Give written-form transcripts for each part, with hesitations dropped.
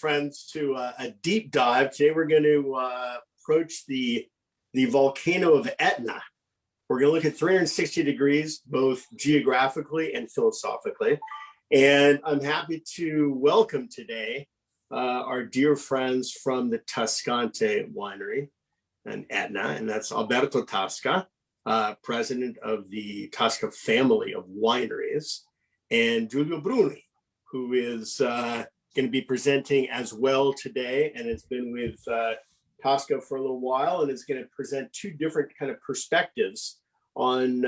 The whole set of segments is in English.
friends, to a deep dive. Today we're going to approach the volcano of Etna. We're going to look at 360 degrees, both geographically and philosophically. And I'm happy to welcome today our dear friends from the Tascante winery and Etna, and that's Alberto Tasca, president of the Tasca family of wineries, and Giulio Bruni, who is going to be presenting as well today, and has been with Tasca for a little while, and is going to present two different kind of perspectives on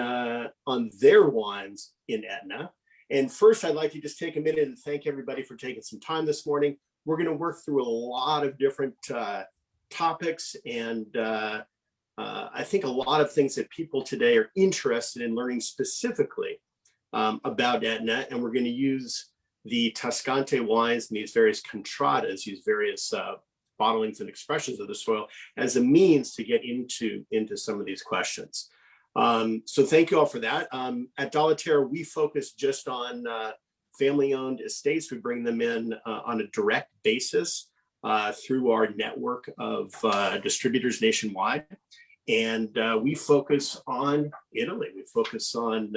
their wines in Etna. And first, I'd like to just take a minute and thank everybody for taking some time this morning. We're going to work through a lot of different topics, and I think a lot of things that people today are interested in learning specifically about Etna, and we're going to use the Tascante wines and these various contradas, these various bottlings and expressions of the soil as a means to get into some of these questions. So thank you all for that. At Dolaterra, we focus just on family-owned estates. We bring them in on a direct basis through our network of distributors nationwide. And we focus on Italy. We focus on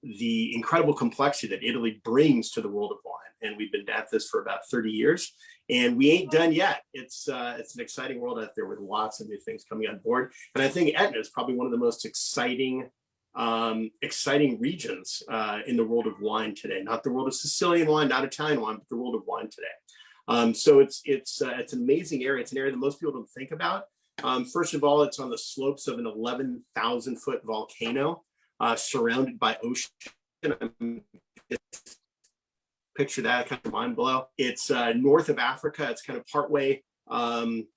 the incredible complexity that Italy brings to the world of wine. And we've been at this for about 30 years. And we ain't done yet. It's an exciting world out there with lots of new things coming on board. And I think Etna is probably one of the most exciting regions in the world of wine today. Not the world of Sicilian wine, not Italian wine, but the world of wine today. So it's an amazing area. It's an area that most people don't think about. First of all, it's on the slopes of an 11,000-foot volcano surrounded by ocean. Picture that, kind of mind blow. It's north of Africa. It's kind of partway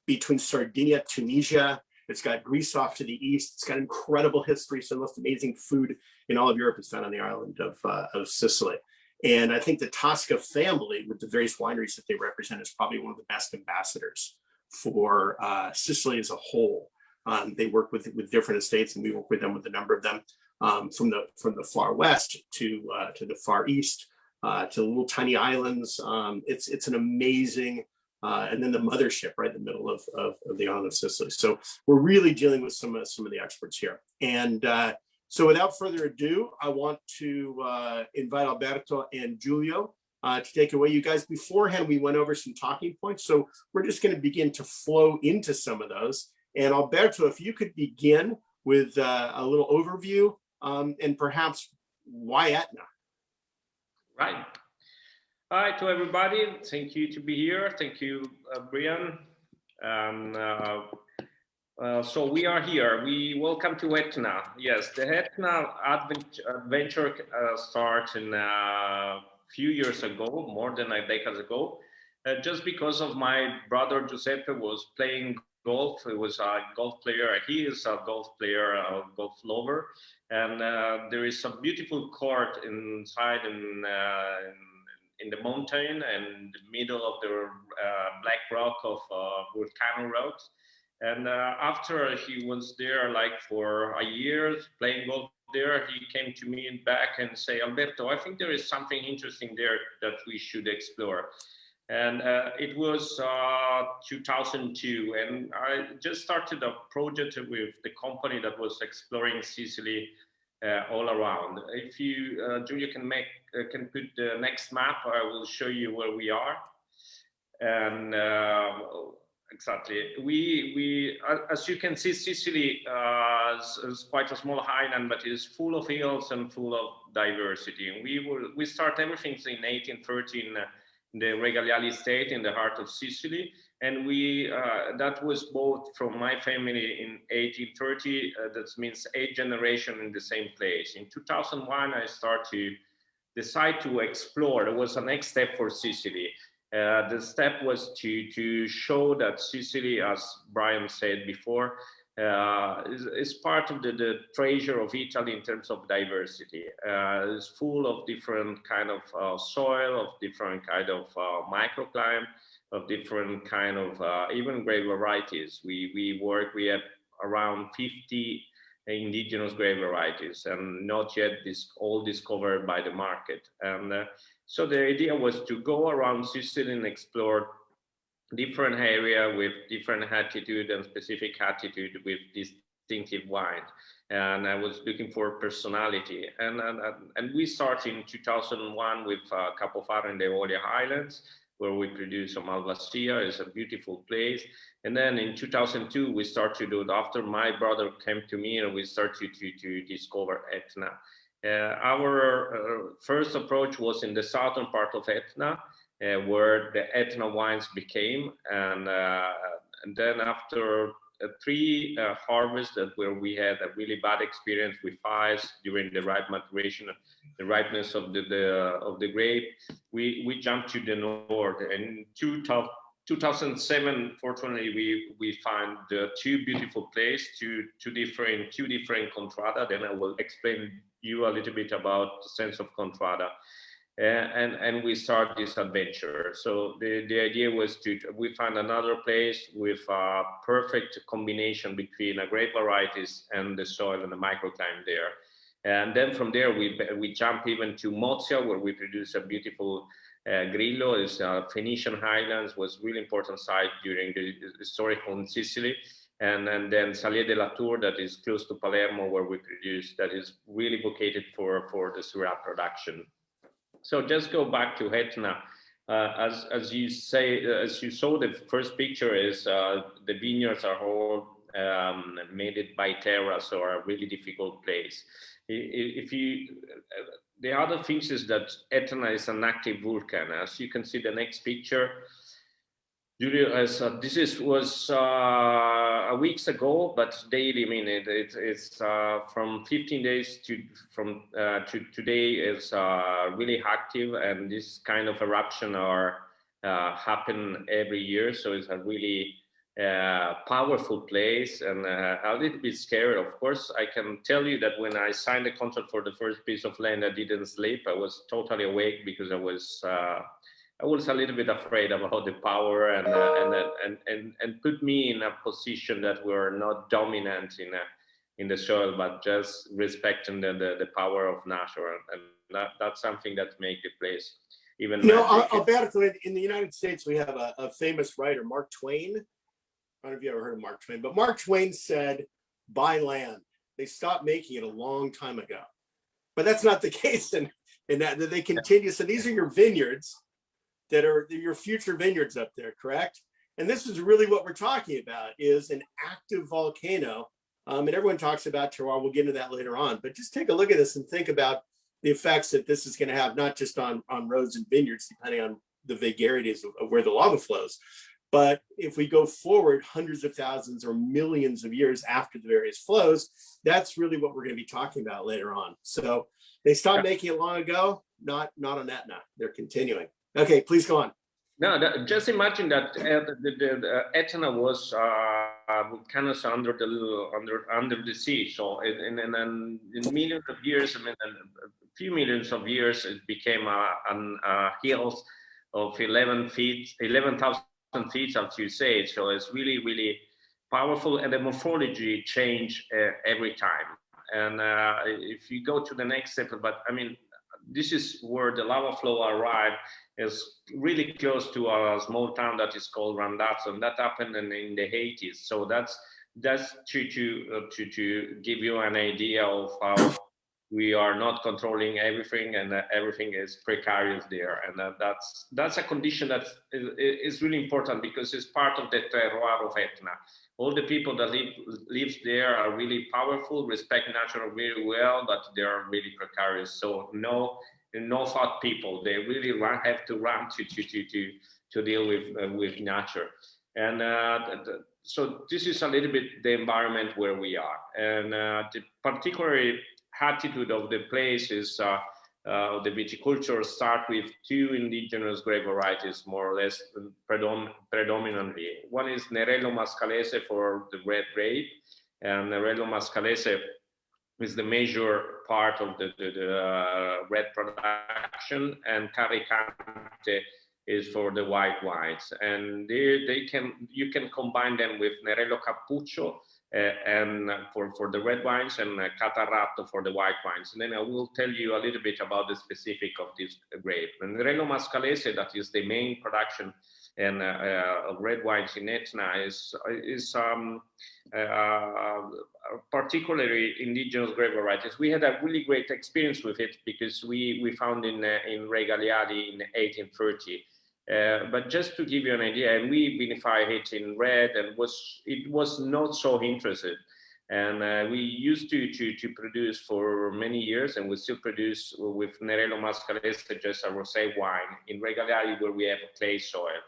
between Sardinia, Tunisia. It's got Greece off to the east. It's got incredible history. Some of the most amazing food in all of Europe is found on the island of Sicily. And I think the Tasca family, with the various wineries that they represent, is probably one of the best ambassadors for Sicily as a whole. They work with different estates, and we work with them with a number of them, from the far west to the far east. To little tiny islands. It's an amazing, and then the mothership right in the middle of the island of Sicily. So we're really dealing with some of the experts here. And so without further ado, I want to invite Alberto and Giulio to take away. You guys, beforehand, we went over some talking points. So we're just going to begin to flow into some of those. And Alberto, if you could begin with a little overview and perhaps why Etna? Right. Hi to everybody. Thank you to be here. Thank you, Brian. So we are here. We welcome to Etna. Yes, the Etna adventure started a few years ago, more than a decade ago, just because of my brother Giuseppe was playing golf. He was a golf player. He is a golf player, a golf lover. And there is a beautiful court inside in the mountain and the middle of the black rock of volcano rocks. And after he was there like for a year playing golf there, he came to me back and say, Alberto, I think there is something interesting there that we should explore. And it was 2002, and I just started a project with the company that was exploring Sicily all around. If you, Giulio, can put the next map, I will show you where we are. And exactly, we as you can see, Sicily is quite a small island, but it is full of hills and full of diversity. And we start everything in 1813. The Regaliali estate in the heart of Sicily, and that was bought from my family in 1830. That means 8 generations in the same place. In 2001, I started to decide to explore. There was a next step for Sicily. The step was to show that Sicily, as Brian said before, is part of the treasure of Italy in terms of diversity. It's full of different kind of soil, of different kind of microclimate, of different kind of even grape varieties. We have around 50 indigenous grape varieties, and not yet all discovered by the market. And So the idea was to go around Sicily and explore different area with different attitude and specific attitude with distinctive wine. And I was looking for personality. And we started in 2001 with Capofaro in the Eolia Highlands, where we produce some Malvasia. It's a beautiful place. And then in 2002, we started to do it after my brother came to me, and we started to discover Etna. Our first approach was in the southern part of Etna, where the Etna wines became. And then after three harvests where we had a really bad experience with fires during the ripe maturation, the ripeness of the grape, we jumped to the north. And in 2007, fortunately, we found two beautiful places, two different contrada. Then I will explain you a little bit about the sense of contrada. And we start this adventure. So the idea was we find another place with a perfect combination between a grape varieties and the soil and the microclimate there. And then from there, we jump even to Mozia, where we produce a beautiful Grillo. Is Phoenician Highlands, was really important site during the historical in Sicily. And then Salier de la Tour, that is close to Palermo, where we produce, that is really vocated for the Syrah production. So just go back to Etna. As you saw, the first picture is the vineyards are all made by terra, so are a really difficult place. The other thing is that Etna is an active volcano. As you can see, the next picture. This was weeks ago, but daily. I mean, it's from 15 days to today is really active, and this kind of eruption happen every year. So it's a really powerful place, and a little bit scary. Of course, I can tell you that when I signed the contract for the first piece of land, I didn't sleep. I was totally awake because I was a little bit afraid about the power and put me in a position that we're not dominant in the soil, but just respecting the power of nature. And that's something that makes the place even. You know, Alberto, in the United States, we have a famous writer, Mark Twain. I don't know if you ever heard of Mark Twain, but Mark Twain said, buy land. They stopped making it a long time ago. But that's not the case in that they continue. So these are your vineyards that are your future vineyards up there, correct? And this is really what we're talking about, is an active volcano. And everyone talks about terroir. We'll get into that later on. But just take a look at this and think about the effects that this is going to have, not just on roads and vineyards, depending on the vagaries of where the lava flows. But if we go forward hundreds of thousands or millions of years after the various flows, that's really what we're going to be talking about later on. So they stopped making it long ago, not on Etna. They're continuing. Okay, please go on. No, just imagine that the Etna was kind of under the sea. So in millions of years, I mean, a few millions of years, it became a hills of 11,000 feet, as you say. So it's really, really powerful, and the morphology change every time. And if you go to the next step, but I mean, this is where the lava flow arrived. Is really close to a small town that is called Randazzo, and that happened in the 80s. So that's to give you an idea of how we are not controlling everything, and everything is precarious there. And that's a condition that is really important, because it's part of the terroir of Etna. All the people that live there are really powerful, respect nature very well, but they are really precarious. So no thought people. They really have to run to deal with nature. And so this is a little bit the environment where we are. And the particular attitude of the place is the viticulture start with two indigenous grape varieties, more or less predominantly. One is Nerello Mascalese for the red grape, and Nerello Mascalese is the major part of the red production, and Caricante is for the white wines. And you can combine them with Nerello Cappuccio and for the red wines, and Catarratto for the white wines. And then I will tell you a little bit about the specific of this grape. And Nerello Mascalese, that is the main production and of red wines in Etna, is particularly indigenous grape varieties. We had a really great experience with it because we found in Regaliadi in 1830. But just to give you an idea, and we vinify it in red, and it was not so interested. And we used to produce for many years, and we still produce with Nerello Mascalese just a rosé wine in Regaliadi, where we have a clay soil.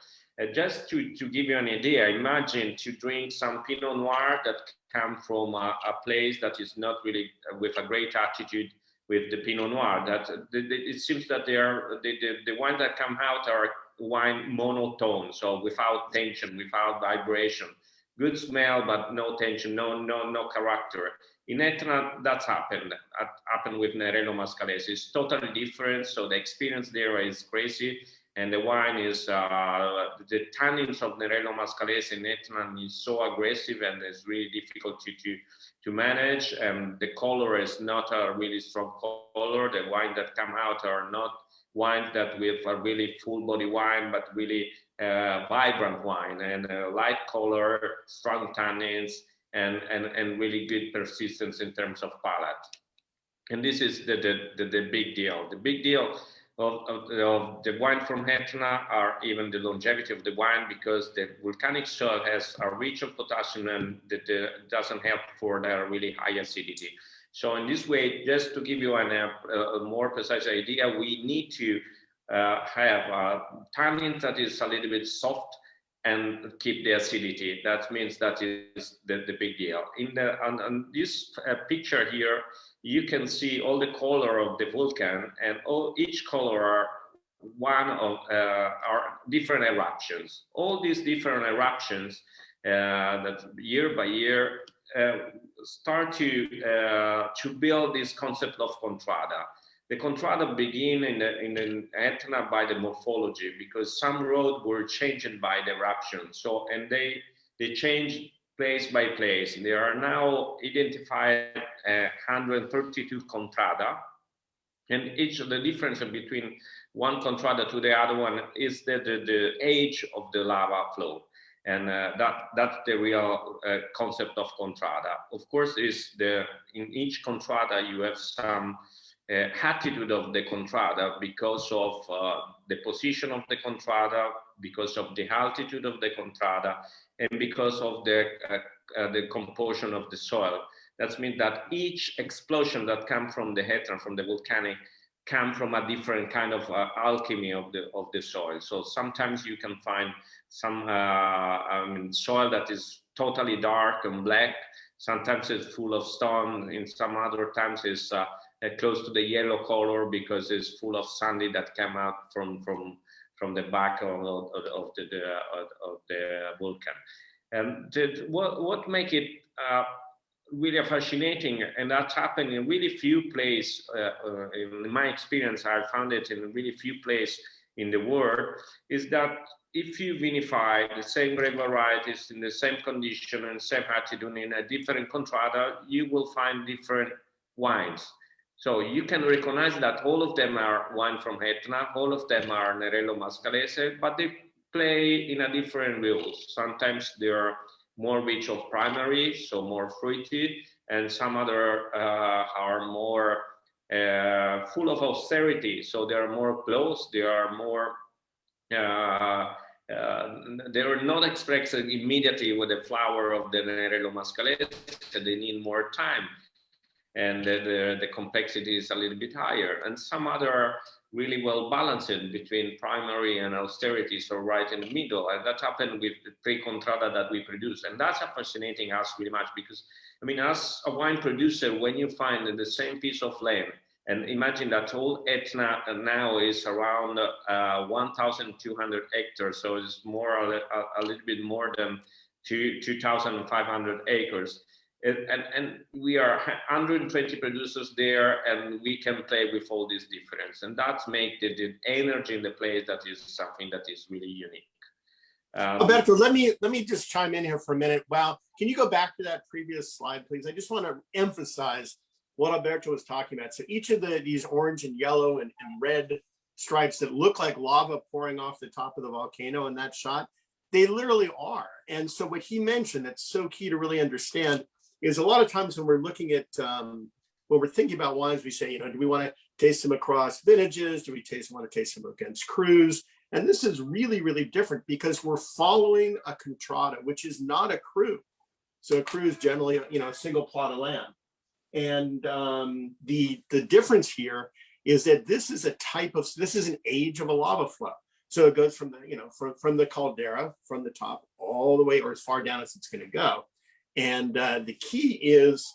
Just to give you an idea, imagine to drink some Pinot Noir that come from a place that is not really with a great attitude with the Pinot Noir. That it seems that they are the wine that come out are wine monotone, so without tension, without vibration, good smell but no tension, no character. In Etna, that's happened with Nerello Mascalese. It's totally different, so the experience there is crazy. And the wine is, the tannins of Nerello Mascalese in Etna is so aggressive, and it's really difficult to manage. And the color is not a really strong color. The wine that come out are not wines that with a really full body wine, but really vibrant wine, and light color, strong tannins, and really good persistence in terms of palate. And this is the big deal. The big deal of the wine from Etna are even the longevity of the wine, because the volcanic soil has a rich of potassium, and that doesn't help for the really high acidity. So in this way, just to give you a more precise idea, we need to have a tannin that is a little bit soft and keep the acidity. That means that is the big deal. On this picture here, you can see all the color of the volcano, and each color are different eruptions. All these different eruptions that year by year start to build this concept of contrada. The contrada begin in Etna by the morphology, because some roads were changed by the eruption. So, and they changed place by place. There are now identified 132 contrada, and each of the difference between one contrada to the other one is the age of the lava flow. And that's the real concept of contrada. Of course, in each contrada you have some attitude of the contrada because of the position of the contrada, because of the altitude of the contrada, and because of the composition of the soil. That means that each explosion that comes from the Etna, from the volcanic, come from a different kind of alchemy of the soil. So sometimes you can find some soil that is totally dark and black. Sometimes it's full of stone. In some other times it's close to the yellow color because it's full of sandy that come out from the back of the volcano. And what make it really fascinating, and that's happened in really few places. In my experience, I found it in really few places in the world, is that if you vinify the same grape varieties in the same condition and same attitude in a different contrada, you will find different wines. So you can recognize that all of them are wine from Etna, all of them are Nerello Mascalese, but they play in a different rules. Sometimes they are more rich of primary, so more fruity, and some other are more full of austerity, so they are more close, they are more they are not expressed immediately with the flower of the Nerello Mascalese, so they need more time, and the complexity is a little bit higher. And some other are really well balanced between primary and austerity, so right in the middle. And that happened with the pre-contrada that we produce. And that's fascinating us really much, because, I mean, as a wine producer, when you find in the same piece of land, and imagine that whole Etna now is around 1,200 hectares, so it's more a little bit more than 2,500 acres. And we are 120 producers there, and we can play with all these difference, and that's make the energy in the place that is something that is really unique. Alberto, let me just chime in here for a minute. Wow, can you go back to that previous slide, please? I just want to emphasize what Alberto was talking about. So each of these orange and yellow and red stripes that look like lava pouring off the top of the volcano in that shot, they literally are. And so what he mentioned that's so key to really understand is a lot of times when we're looking at, when we're thinking about wines, we say, do we want to taste them across vintages? Do we want to taste them against crus? And this is really, really different because we're following a contrada, which is not a cru. So a cru is generally, a single plot of land. And the difference here is that this is an age of a lava flow. So it goes from the, from the caldera, from the top all the way or as far down as it's going to go. And the key is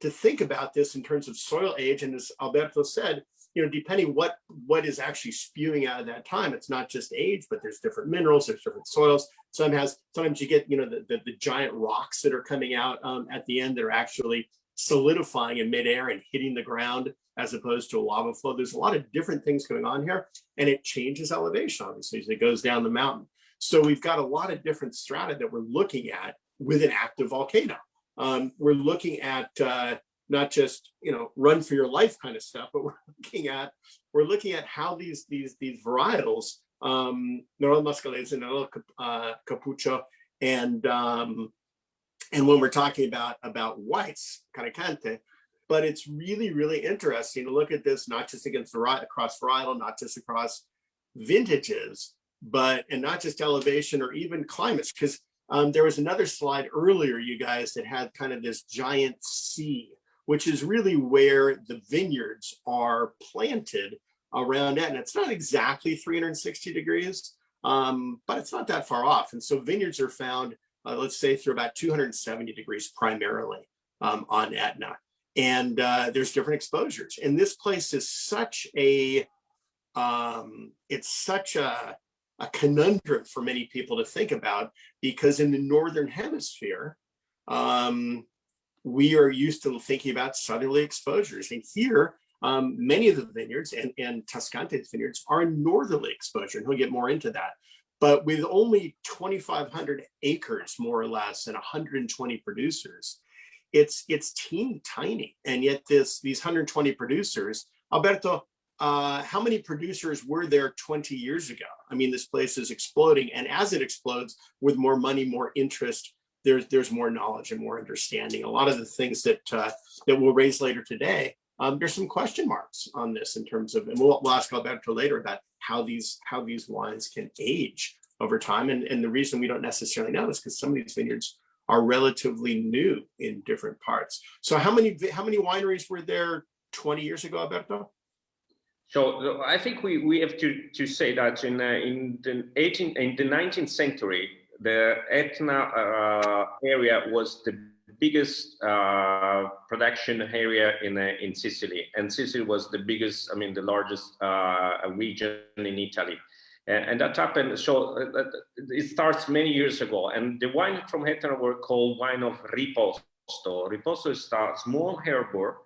to think about this in terms of soil age. And as Alberto said, depending what is actually spewing out of that time, it's not just age, but there's different minerals, there's different soils. Sometimes you get, the giant rocks that are coming out at the end that are actually solidifying in midair and hitting the ground as opposed to a lava flow. There's a lot of different things going on here, and it changes elevation, obviously, as it goes down the mountain. So we've got a lot of different strata that we're looking at with an active volcano. We're looking at not just run for your life kind of stuff, but we're looking at how these varietals, Nerello Mascalese, Nerello Cappuccio, and when we're talking about whites, Caricante, but it's really, really interesting to look at this not just across varietal, not just across vintages, and not just elevation or even climates, because there was another slide earlier, you guys, that had kind of this giant C, which is really where the vineyards are planted around Etna. It's not exactly 360 degrees, but it's not that far off. And so vineyards are found, let's say, through about 270 degrees primarily on Etna. And there's different exposures. And this place is such a conundrum for many people to think about, because in the Northern Hemisphere, we are used to thinking about southerly exposures. And here, many of the vineyards and Tascante's vineyards are in northerly exposure, and he'll get more into that. But with only 2,500 acres, more or less, and 120 producers, it's teeny tiny. And yet these 120 producers, Alberto, how many producers were there 20 years ago? I mean, this place is exploding, and as it explodes, with more money, more interest, there's more knowledge and more understanding. A lot of the things that we'll raise later today, there's some question marks on this in terms of, and we'll ask Alberto later about how these wines can age over time. And the reason we don't necessarily know is because some of these vineyards are relatively new in different parts. So how many wineries were there 20 years ago, Alberto? So I think we have to say that in the 19th century, the Etna area was the biggest production area in Sicily, and Sicily was the biggest, the largest region in Italy, and that happened. So it starts many years ago, and the wine from Etna were called wine of riposto. Riposto is a small harbor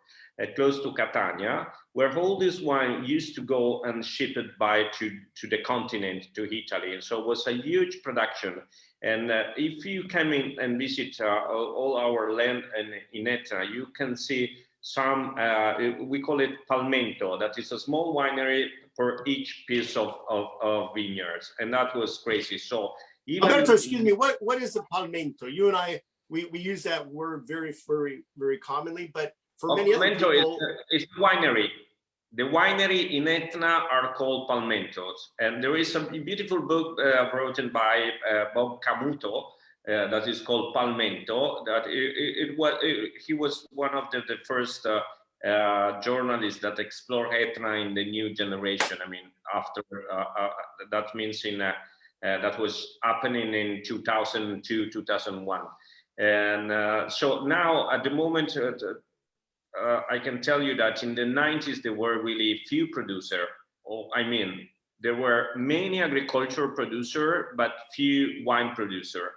close to Catania, where all this wine used to go and ship it to the continent, to Italy. And so it was a huge production. And if you come in and visit all our land in Etna, you can see some, we call it palmento, that is a small winery for each piece of vineyards. And that was crazy. So even— Alberto, excuse me, what is a palmento? You and I, we use that word very, very, very commonly, but for many other people— is winery. The winery in Etna are called palmentos, and there is a beautiful book written by Bob Camuto that is called Palmento. That he was one of the first journalists that explore Etna in the new generation. After that means that was happening in 2002, 2001, and so now at the moment. I can tell you that in the 90s, there were really few producers. There were many agricultural producers, but few wine producers,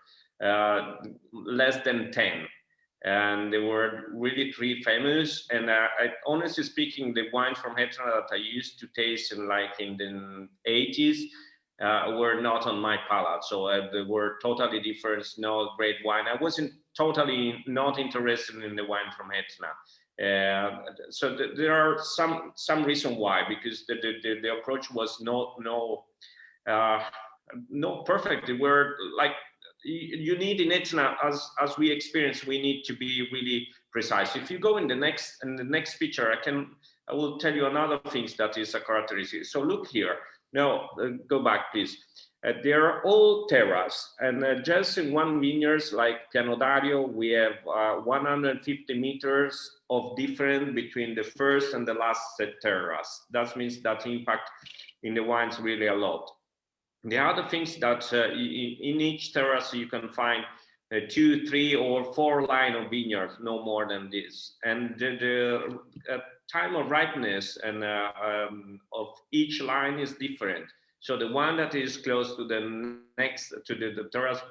less than 10. And there were really 3 famous. And honestly speaking, the wine from Etna that I used to taste in the 80s, were not on my palate. So they were totally different, no great wine. I wasn't totally not interested in the wine from Etna. So there are some reason why, because the approach was not perfect. They were like, you need in Etna, as we experience, we need to be really precise. If you go in the next picture, I will tell you another things that is a characteristic. So look here. No, go back, please. They are all terrace, and just in one vineyards like Pianodario, we have 150 meters of difference between the first and the last terrace. That means that impact in the wines really a lot. The other things that in each terrace you can find 2, 3, or 4 line of vineyards, no more than this. And the time of ripeness and of each line is different. So the one that is close to the next, to the terrace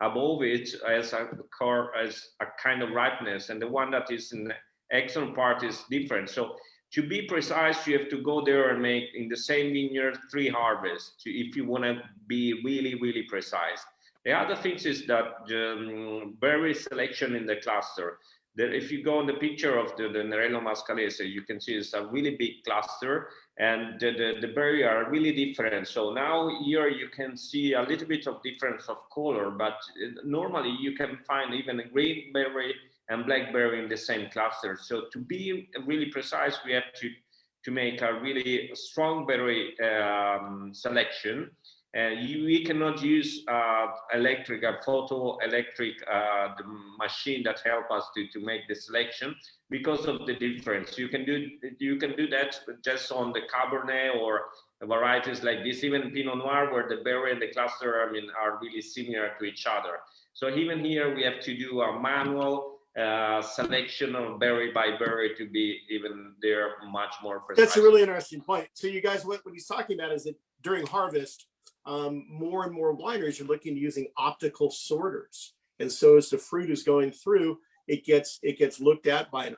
above it has a kind of ripeness, and the one that is in the external part is different. So to be precise, you have to go there and make in the same vineyard 3 harvests if you want to be really, really precise. The other thing is that the berry selection in the cluster. If you go on the picture of the Nerello Mascalese, you can see it's a really big cluster, and the berry are really different. So now here you can see a little bit of difference of color, but normally you can find even a green berry and blackberry in the same cluster. So to be really precise, we have to make a really strong berry selection. We cannot use photoelectric machine that help us to make the selection because of the difference. You can do that just on the Cabernet or varieties like this, even Pinot Noir, where the berry and the cluster are really similar to each other. So even here we have to do a manual selection of berry by berry to be even there much more precise. That's a really interesting point. So you guys, what he's talking about is that during harvest, more and more wineries are looking at using optical sorters, and so as the fruit is going through, it gets looked at by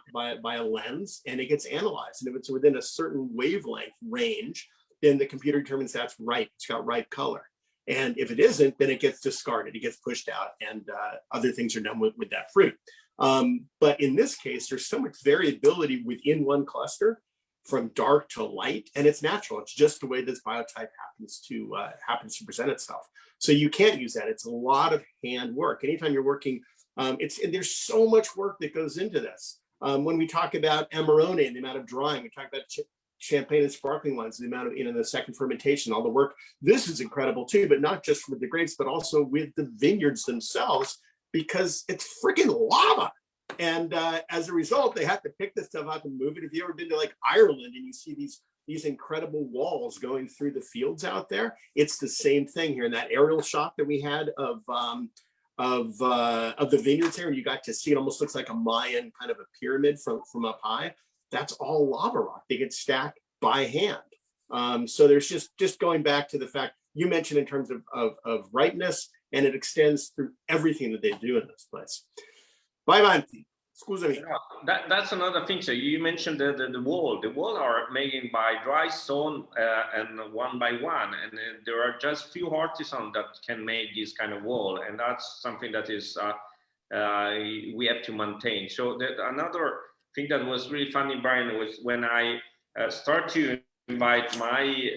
a lens, and it gets analyzed, and if it's within a certain wavelength range, then the computer determines that's ripe, it's got ripe color, and if it isn't, then it gets discarded, it gets pushed out, and other things are done with that fruit. But in this case, there's so much variability within one cluster, from dark to light, and it's natural. It's just the way this biotype happens to present itself. So you can't use that. It's a lot of hand work. Anytime you're working, there's so much work that goes into this. When we talk about Amarone and the amount of drying, we talk about champagne and sparkling wines, the amount of the second fermentation, all the work. This is incredible too, but not just with the grapes, but also with the vineyards themselves, because it's freaking lava. And as a result, they have to pick this stuff up and move it. If you ever been to like Ireland and you see these incredible walls going through the fields out there, it's the same thing here. In that aerial shot that we had of the vineyards here, and you got to see, it almost looks like a Mayan kind of a pyramid from up high. That's all lava rock. They get stacked by hand. So there's just going back to the fact you mentioned in terms of ripeness, and it extends through everything that they do in this place. Vai avanti. Scusami. That's another thing. So you mentioned the wall. The wall are made by dry stone and one by one, and there are just few artisans that can make this kind of wall, and that's something that is we have to maintain. So another thing that was really funny, Brian, was when I start to invite my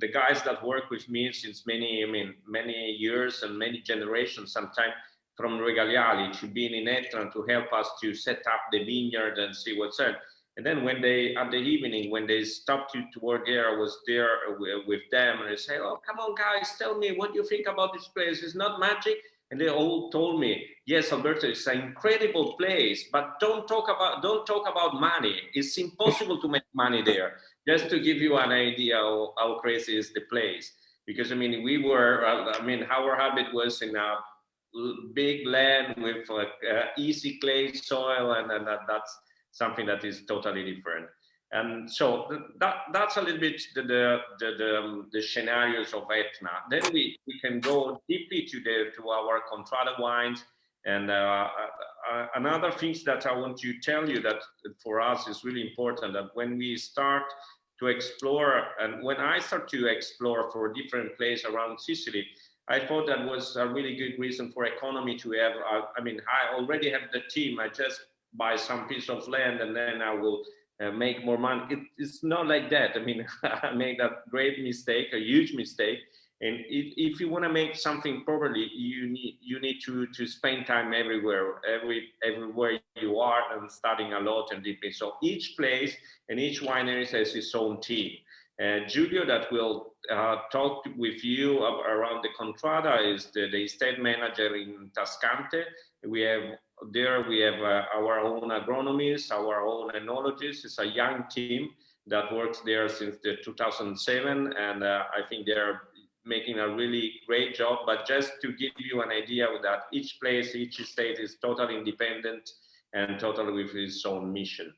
the guys that work with me since many years and many generations, sometimes from Regaliali, to be in Etna to help us to set up the vineyard and see what's there. And then when they, at the evening, when they stopped to work there, I was there with them, and they say, "Oh, come on, guys, tell me what you think about this place. It's not magic." And they all told me, "Yes, Alberto, it's an incredible place, but don't talk about money. It's impossible to make money there." Just to give you an idea of how crazy is the place, because we were, our habit was in a big land with easy clay soil, and that's something that is totally different. And so that's a little bit the scenarios of Etna. Then we can go deeply to our contrada wines. And another things that I want to tell you that for us is really important, that when we start to explore. And when I start to explore for different places around Sicily, I thought that was a really good reason for economy to have. I mean, I already have the team. I just buy some piece of land and then I will make more money. It's not like that. I mean, I made a great mistake, a huge mistake. And if you want to make something properly, you need to spend time everywhere you are, and studying a lot and deeply. So each place and each winery has its own team. And Giulio, that will talk with you around the Contrada, is the estate manager in Tascante. We have our own agronomists, our own enologists. It's a young team that works there since 2007, and I think they're making a really great job. But just to give you an idea that each place, each estate is totally independent and totally with its own mission.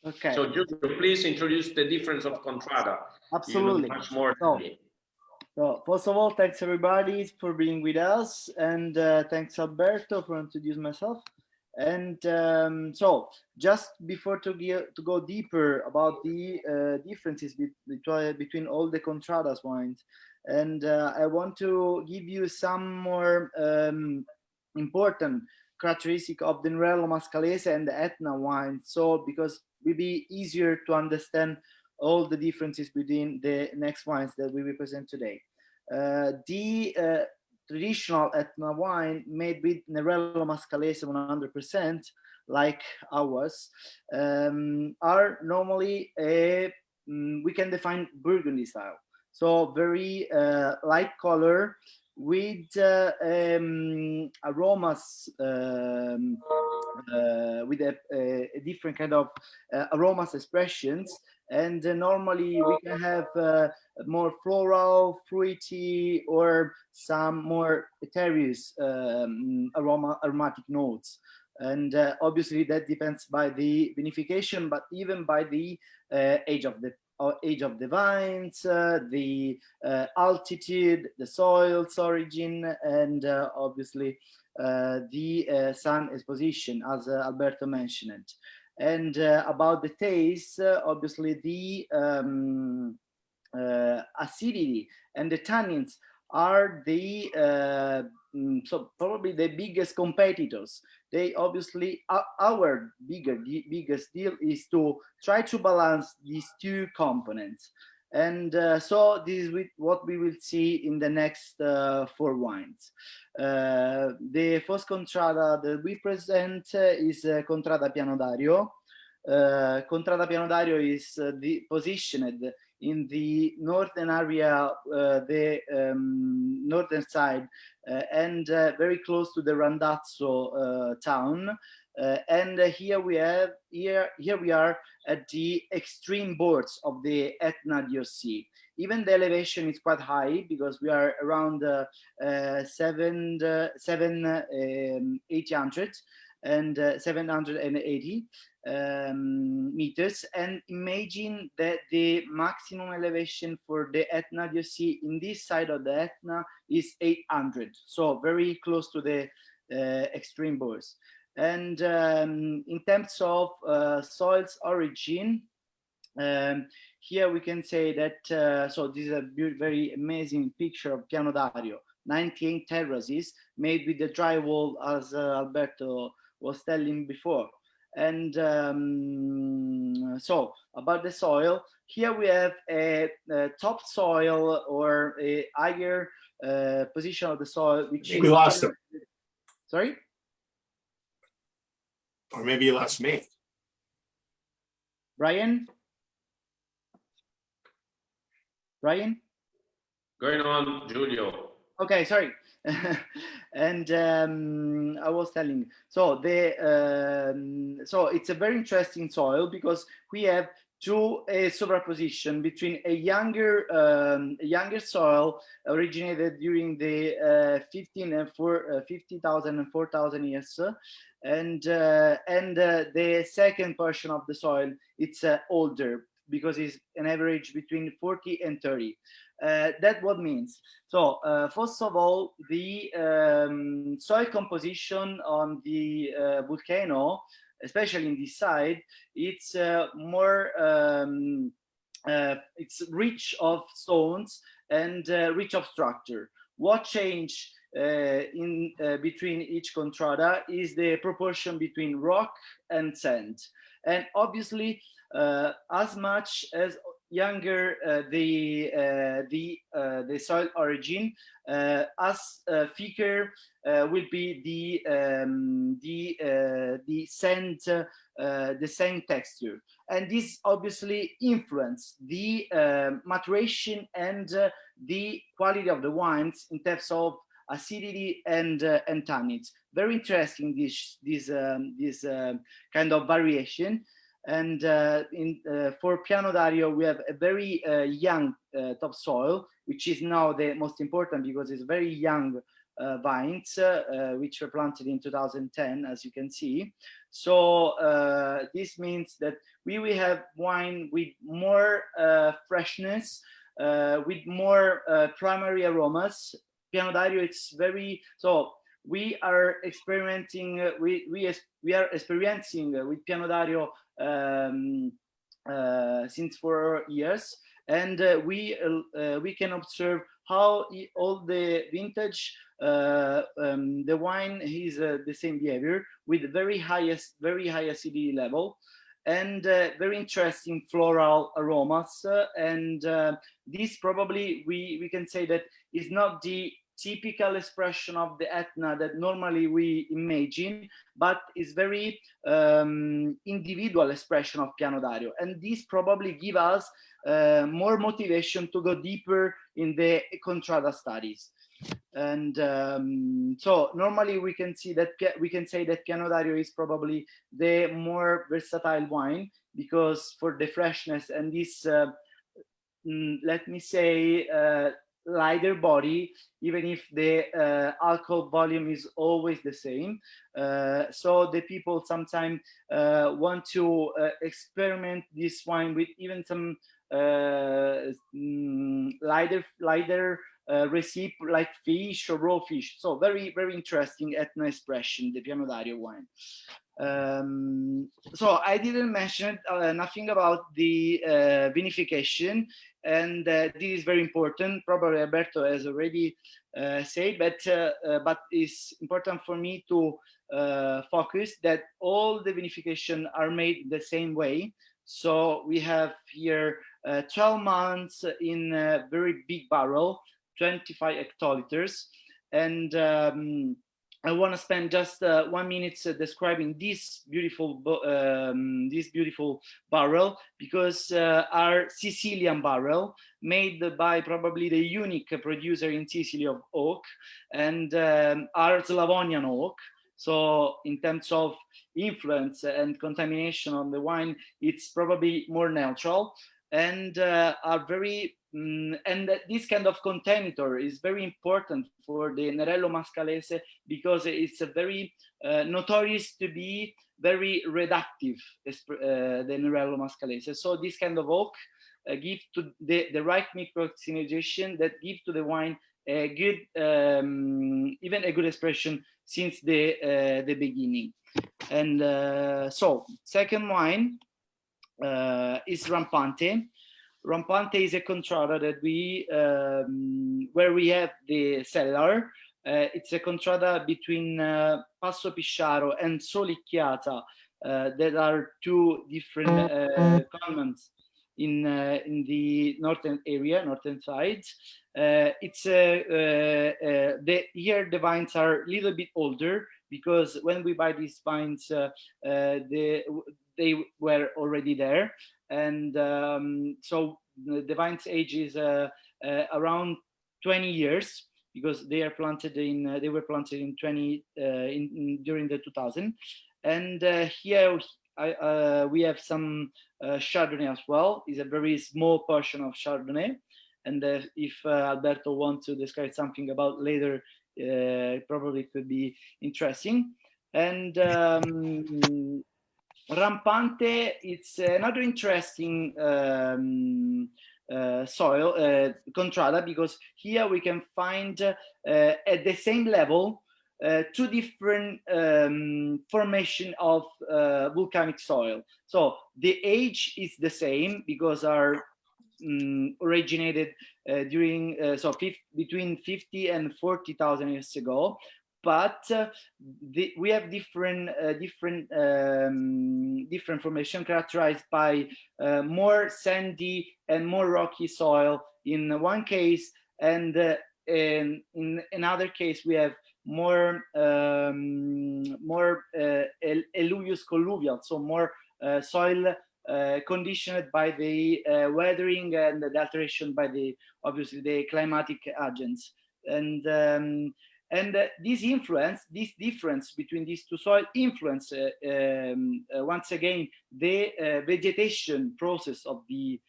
Okay. So Giulio, please introduce the difference of Contrada. Absolutely. You know much more than me. So first of all, thanks everybody for being with us, and thanks Alberto for introducing myself. And so just before to go deeper about the differences between all the Contradas wines, and I want to give you some more important characteristic of the Nerello Mascalese and the Etna wine. So because it will be easier to understand all the differences between the next wines that we will present today. The traditional Etna wine made with Nerello Mascalese 100%, like ours, are normally we can define Burgundy style. So very light color with aromas, with a different kind of aromas expressions. And normally we can have more floral, fruity, or some more terroious aromatic notes. And obviously that depends by the vinification, but even by the age of the vines, the altitude, the soil's origin, and obviously the sun exposition, as Alberto mentioned. And about the taste, obviously the acidity and the tannins are the so probably the biggest competitors. They obviously our biggest deal is to try to balance these two components. And so this is what we will see in the next 4 wines. The first Contrada that we present is Contrada Pianodario. Contrada Pianodario is positioned in the northern area, the northern side, and very close to the Randazzo town. And here we are at the extreme bords of the Etna DOC. Even the elevation is quite high because we are around 780 meters, and imagine that the maximum elevation for the Etna DOC in this side of the Etna is 800, so very close to the extreme bords. And in terms of soil's origin, here we can say that, so this is a very amazing picture of Pianodario, 98 terraces made with the drywall, as Alberto was telling before. And so about the soil, here we have a top soil, or a higher position of the soil, which we lost him. Sorry? Or maybe you lost me. Brian? Going on, Giulio. Okay, sorry. And I was telling, so so it's a very interesting soil because we have a superposition between a younger soil originated during the 50,000 and 4,000 years, and the second portion of the soil, it's older because it's an average between 40 and 30. That what means. So first of all, the soil composition on the volcano especially in this side, it's more it's rich of stones and rich of structure. What changed in between each contrada is the proportion between rock and sand, and obviously as much as younger the soil origin, as thicker will be the sand texture, and this obviously influence the maturation and the quality of the wines in terms of acidity and tannins. Very interesting, this kind of variation. And for Pianodario, we have a very young topsoil, which is now the most important because it's very young vines, which were planted in 2010, as you can see. So this means that we will have wine with more freshness, with more primary aromas. Pianodario, it's very, so we are experimenting, we are experiencing with Pianodario since 4 years, and we can observe how all the vintage, the wine is the same behavior with very high acidity level, and very interesting floral aromas. And this probably we can say that is not the typical expression of the Etna that normally we imagine, but is very individual expression of Pianodario. And this probably give us more motivation to go deeper in the contrada studies. And so normally we can say that Pianodario is probably the more versatile wine, because for the freshness and this, let me say, lighter body, even if the alcohol volume is always the same. So the people sometimes want to experiment this wine with even some lighter recipe like fish or raw fish. So very, very interesting Etna expression, the Pianodario wine. So I didn't mention nothing about the vinification, and this is very important. Probably Alberto has already said, but it's important for me to focus that all the vinification are made the same way. So we have here 12 months in a very big barrel, 25 hectoliters, and I want to spend just 1 minute describing this beautiful barrel, because our Sicilian barrel, made by probably the unique producer in Sicily of oak, and our Slavonian oak. So in terms of influence and contamination on the wine, it's probably more neutral, and are very and this kind of contaminator is very important for the Nerello Mascalese, because it's a very notorious to be very reductive, the Nerello Mascalese. So this kind of oak give to the right micro-oxygenation that give to the wine a good, even a good expression since the beginning. And so second wine is Rampante. Rampante is a contrada that we where we have the cellar. It's a contrada between Passo Pisciaro and Solicchiata that are two different communes in the northern area, northern side. It's here the vines are a little bit older, because when we buy these vines, they were already there. And so the vine's age is around 20 years, because they are planted in they were planted in during the 2000. And here we have some Chardonnay as well. It's a very small portion of Chardonnay, and if Alberto wants to describe something about later, probably could be interesting. And Rampante, it's another interesting soil contrada, because here we can find at the same level two different formation of volcanic soil. So the age is the same because are originated during between 50 and 40,000 years ago, but we have different formation characterized by more sandy and more rocky soil in one case, and in another case we have more alluvious colluvial, so more soil conditioned by the weathering and the alteration by the obviously the climatic agents, and this difference between these two soil influence once again the vegetation process of the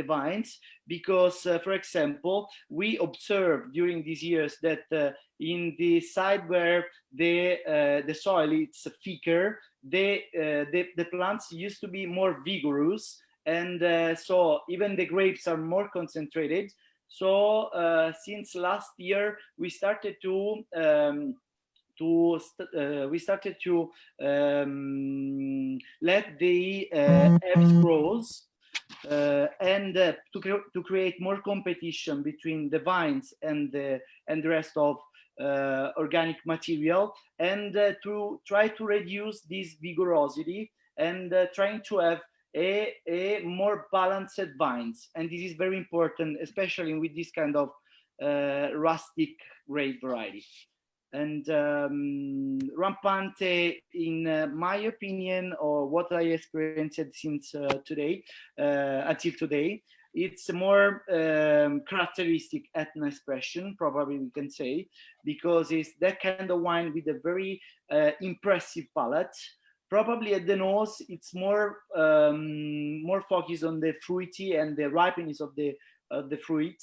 vines, because for example we observed during these years that in the side where the soil is thicker, the plants used to be more vigorous, and so even the grapes are more concentrated. So since last year we started to let the herbs grows and to create more competition between the vines and the rest of organic material, and to try to reduce this vigorosity, and trying to have a more balanced vines. And this is very important, especially with this kind of rustic grape variety. And Rampante, in my opinion, or what I experienced since today, until today, it's a more characteristic Etna expression, probably we can say, because it's that kind of wine with a very impressive palate. Probably at the nose, it's more focused on the fruity and the ripeness of the fruit,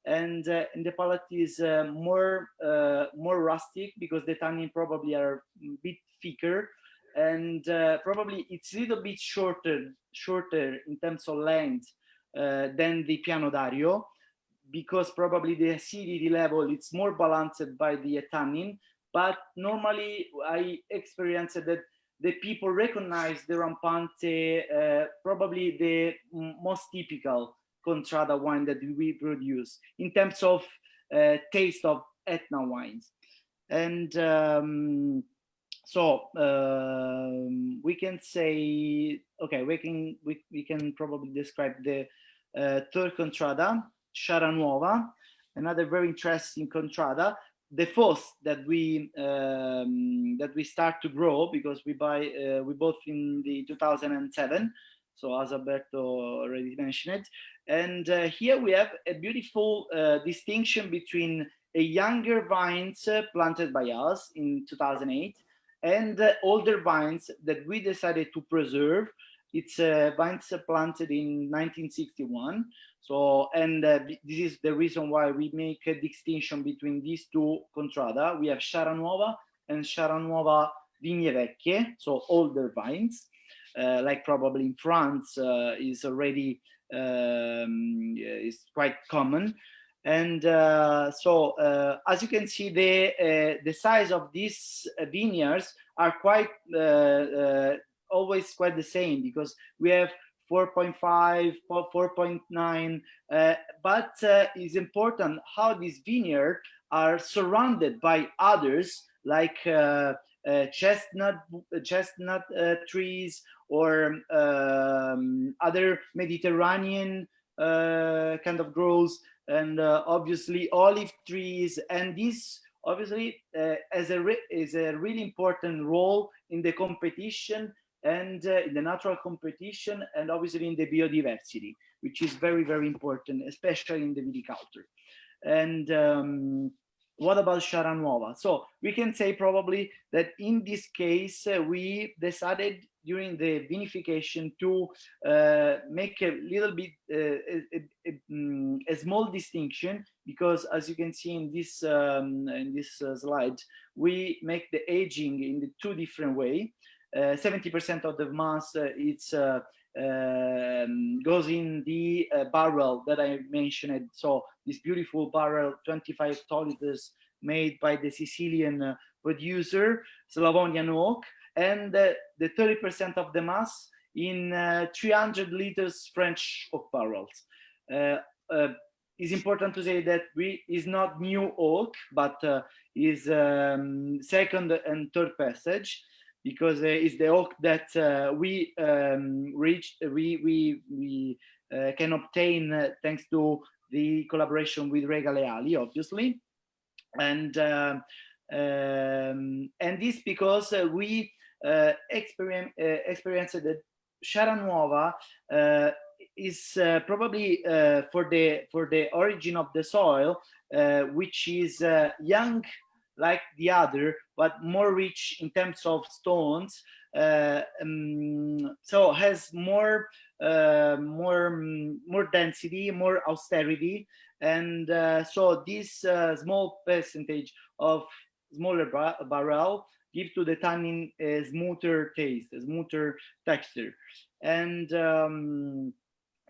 and the palate is more rustic because the tannin probably are a bit thicker, and probably it's a little bit shorter in terms of length than the Pianodario, because probably the acidity level it's more balanced by the tannin. But normally I experienced that the people recognize the Rampante, probably the most typical contrada wine that we produce in terms of taste of Etna wines. And so we can say, okay, we can probably describe the third contrada, Sciaranuova, another very interesting contrada. The first that we start to grow, because we bought in the 2007, so as Alberto already mentioned it. And here we have a beautiful distinction between a younger vines planted by us in 2008 and older vines that we decided to preserve. It's vines planted in 1961. So, and this is the reason why we make a distinction between these two contrada. We have Sciaranuova and Sciaranuova Vigne Vecchie, so older vines, like probably in France is already is quite common. And so as you can see, the size of these vineyards are quite always quite the same, because we have 4.5, 4.9, but it's important how these vineyards are surrounded by others, like chestnut trees, or other Mediterranean kind of groves, and obviously olive trees. And this obviously is a really important role in the competition, and in the natural competition, and obviously in the biodiversity, which is very, very important, especially in the viticulture. And what about Sciaranuova? So we can say probably that in this case, we decided during the vinification to make a little bit a small distinction, because as you can see in this slide, we make the aging in the two different ways. 70% of the mass it's goes in the barrel that I mentioned. So this beautiful barrel, 25 hectoliters, made by the Sicilian producer, Slavonian oak, and the 30% of the mass in 300 liters French oak barrels. It's important to say that is not new oak, but is second and third passage, because it's the oak that we can obtain thanks to the collaboration with Regaleali, obviously, and this because we experienced that Sciaranuova is probably for the origin of the soil, which is young like the other, but more rich in terms of stones. So has more density, more austerity, and so this small percentage of smaller barrel give to the tannin a smoother taste, a smoother texture, and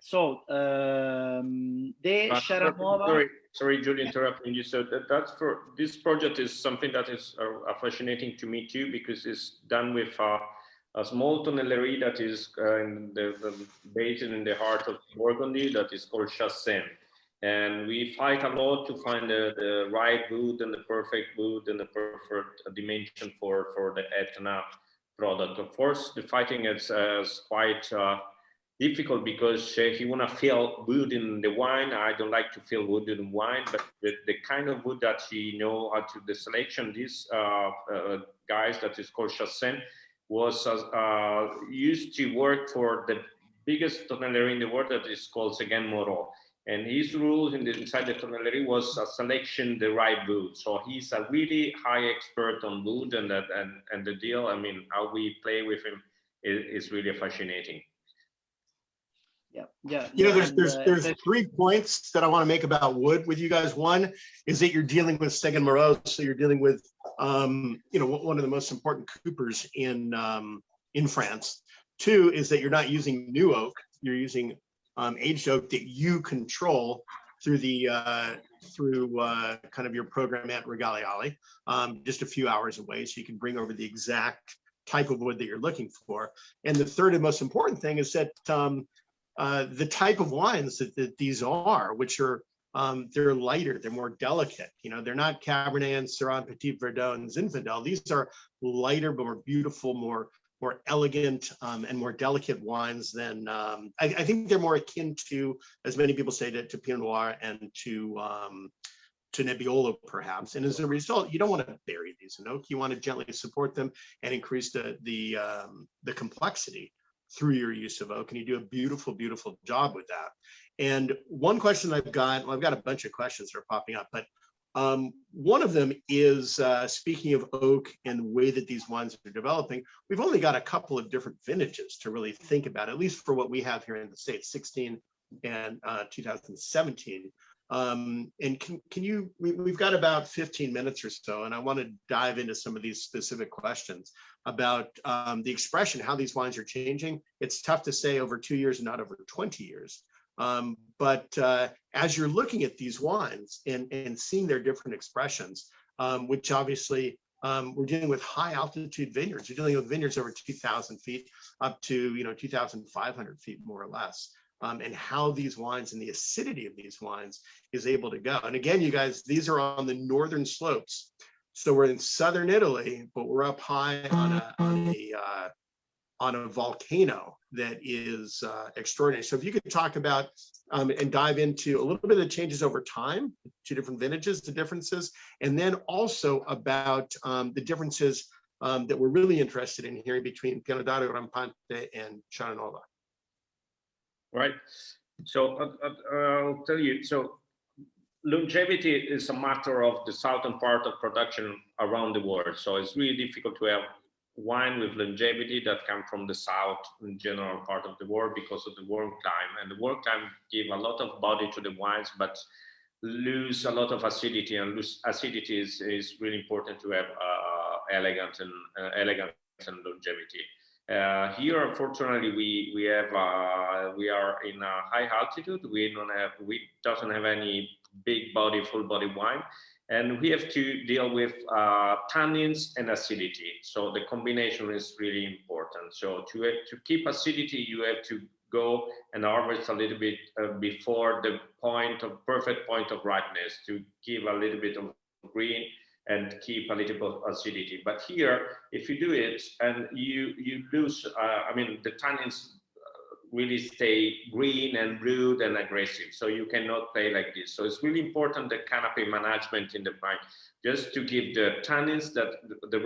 so the Sciaranuova. Sorry, Julie, interrupting you. So that's for this project is something that is fascinating to me too, because it's done with a small tonnellery that is based in the heart of Burgundy, that is called Chassagne. And we fight a lot to find the right wood and the perfect wood and the perfect dimension for the Etna product. Of course, the fighting is quite difficult, because he want to feel wood in the wine. I don't like to feel wood in wine, but the kind of wood that he know how to the selection, these guys that is called Chassagne, was used to work for the biggest tonnellery in the world that is called again Moreau. And his rule inside the tonnellery was selection the right wood. So he's a really high expert on wood, and the deal, I mean, how we play with him is really fascinating. Yeah. You know, there's 3 points that I want to make about wood with you guys. One is that you're dealing with Seg Moreau, so you're dealing with you know, one of the most important coopers in France. 2 is that you're not using new oak, you're using aged oak that you control through the kind of your program at Regaleali, just a few hours away, so you can bring over the exact type of wood that you're looking for. And the third and most important thing is that the type of wines that these are, which are they're lighter, they're more delicate. You know, they're not Cabernet and Syrah, Petit Verdot, and Zinfandel. These are lighter, but more beautiful, more elegant, and more delicate wines than I think they're more akin to, as many people say, to Pinot Noir and to Nebbiolo, perhaps. And as a result, you don't want to bury these in oak. You want to gently support them and increase the complexity through your use of oak, and you do a beautiful, beautiful job with that. And one question I've got a bunch of questions that are popping up, but one of them is speaking of oak and the way that these wines are developing. We've only got a couple of different vintages to really think about, at least for what we have here in the States, 16 and 2017. And can you, we've got about 15 minutes or so, and I want to dive into some of these specific questions about the expression, how these wines are changing. It's tough to say over 2 years and not over 20 years. But as you're looking at these wines and seeing their different expressions, which obviously we're dealing with high altitude vineyards. You're dealing with vineyards over 2,000 feet up to 2,500 feet more or less. And how these wines and the acidity of these wines is able to go. And again, you guys, these are on the northern slopes. So we're in southern Italy, but we're up high on a volcano that is extraordinary. So if you could talk about and dive into a little bit of the changes over time, 2 different vintages, the differences, and then also about the differences that we're really interested in hearing between Pianodario, Rampante, and Sciaranuova. Right. So I'll tell you, so longevity is a matter of the southern part of production around the world. So it's really difficult to have wine with longevity that come from the south in general part of the world because of the warm climate. And the warm climate give a lot of body to the wines, but lose a lot of acidity, and acidity is really important to have elegance and longevity. Here, unfortunately, we are in a high altitude. We doesn't have any big body, full body wine, and we have to deal with tannins and acidity. So the combination is really important. So to keep acidity, you have to go and harvest a little bit before the perfect point of ripeness to give a little bit of green and keep a little bit of acidity. But here, if you do it and you lose, I mean, the tannins really stay green and rude and aggressive. So you cannot play like this. So it's really important the canopy management in the vine, just to give the tannins that the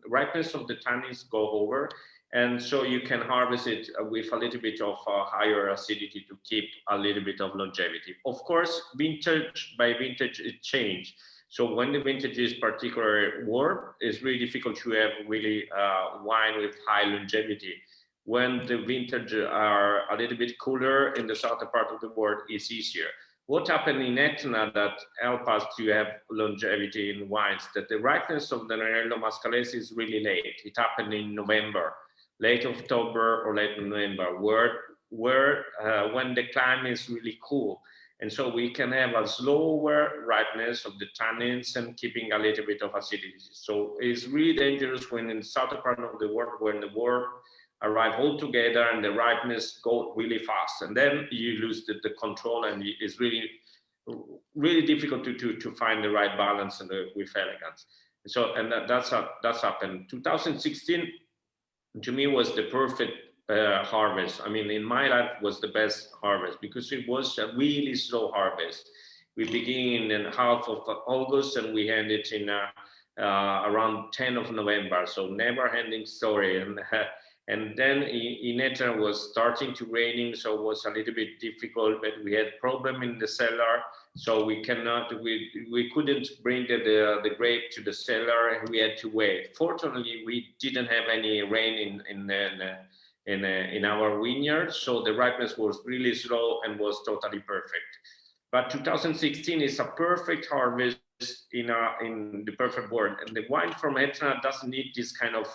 ripeness of the tannins go over. And so you can harvest it with a little bit of higher acidity to keep a little bit of longevity. Of course, vintage by vintage, it changes. So when the vintage is particularly warm, it's really difficult to have really wine with high longevity. When the vintage are a little bit cooler in the southern part of the world, it's easier. What happened in Etna that helped us to have longevity in wines, that the ripeness of the Nerello Mascalese is really late. It happened in November, late October or late November, when the climate is really cool. And so we can have a slower ripeness of the tannins and keeping a little bit of acidity. So it's really dangerous when in the southern part of the world, when the world arrive all together and the ripeness go really fast. And then you lose the control, and it's really difficult to find the right balance with elegance. So, and that's happened. 2016, to me, was the perfect harvest. I mean, in my life was the best harvest because it was a really slow harvest. We begin in half of August and we end it in around 10 of November. So never ending story. And then in Etna was starting to raining, so it was a little bit difficult, but we had problem in the cellar. So we couldn't bring the grape to the cellar, and we had to wait. Fortunately, we didn't have any rain in our vineyard, so the ripeness was really slow and was totally perfect. But 2016 is a perfect harvest in the perfect world, and the wine from Etna doesn't need this kind of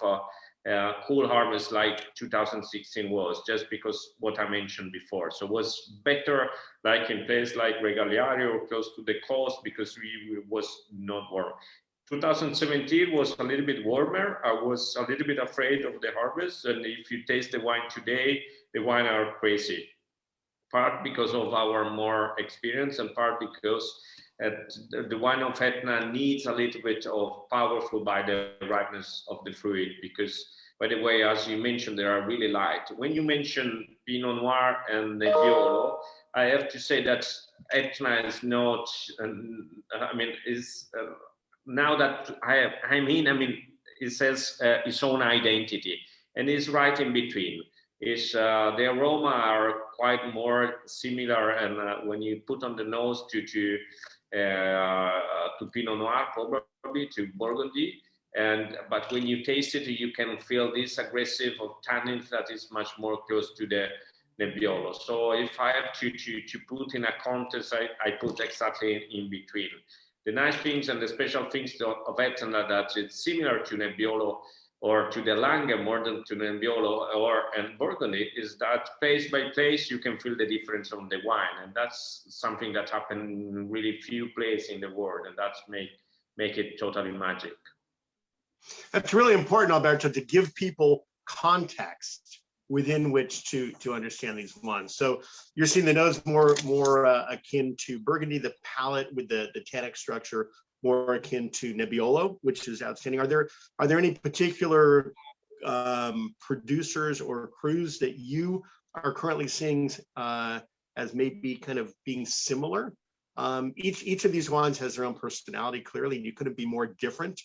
cool harvest like 2016 was, just because what I mentioned before. So it was better like in place like Regaliario or close to the coast because we was not warm. 2017 was a little bit warmer. I was a little bit afraid of the harvest, and if you taste the wine today, the wine are crazy. Part because of our more experience, and part because the wine of Etna needs a little bit of powerful by the ripeness of the fruit, because, by the way, as you mentioned, they are really light. When you mention Pinot Noir and Nebbiolo, I have to say that Etna is not, I mean, is now that it says its own identity, and it's right in between. The aroma are quite more similar, and when you put on the nose to Pinot Noir, probably to Burgundy, but when you taste it, you can feel this aggressive of tannins that is much more close to the Nebbiolo. So if I have to put in a contest, I put exactly in between. The nice things and the special things of Etna that it's similar to Nebbiolo or to the Langhe more than to Nebbiolo and Burgundy is that place by place you can feel the difference on the wine, and that's something that happens in really few places in the world, and that's make it totally magic. That's really important, Alberto, to give people context within which to understand these wines. So you're seeing the nose more akin to Burgundy, the palate with the tannic structure more akin to Nebbiolo, which is outstanding. Are there any particular producers or crews that you are currently seeing as maybe kind of being similar? Each of these wines has their own personality. Clearly, you couldn't be more different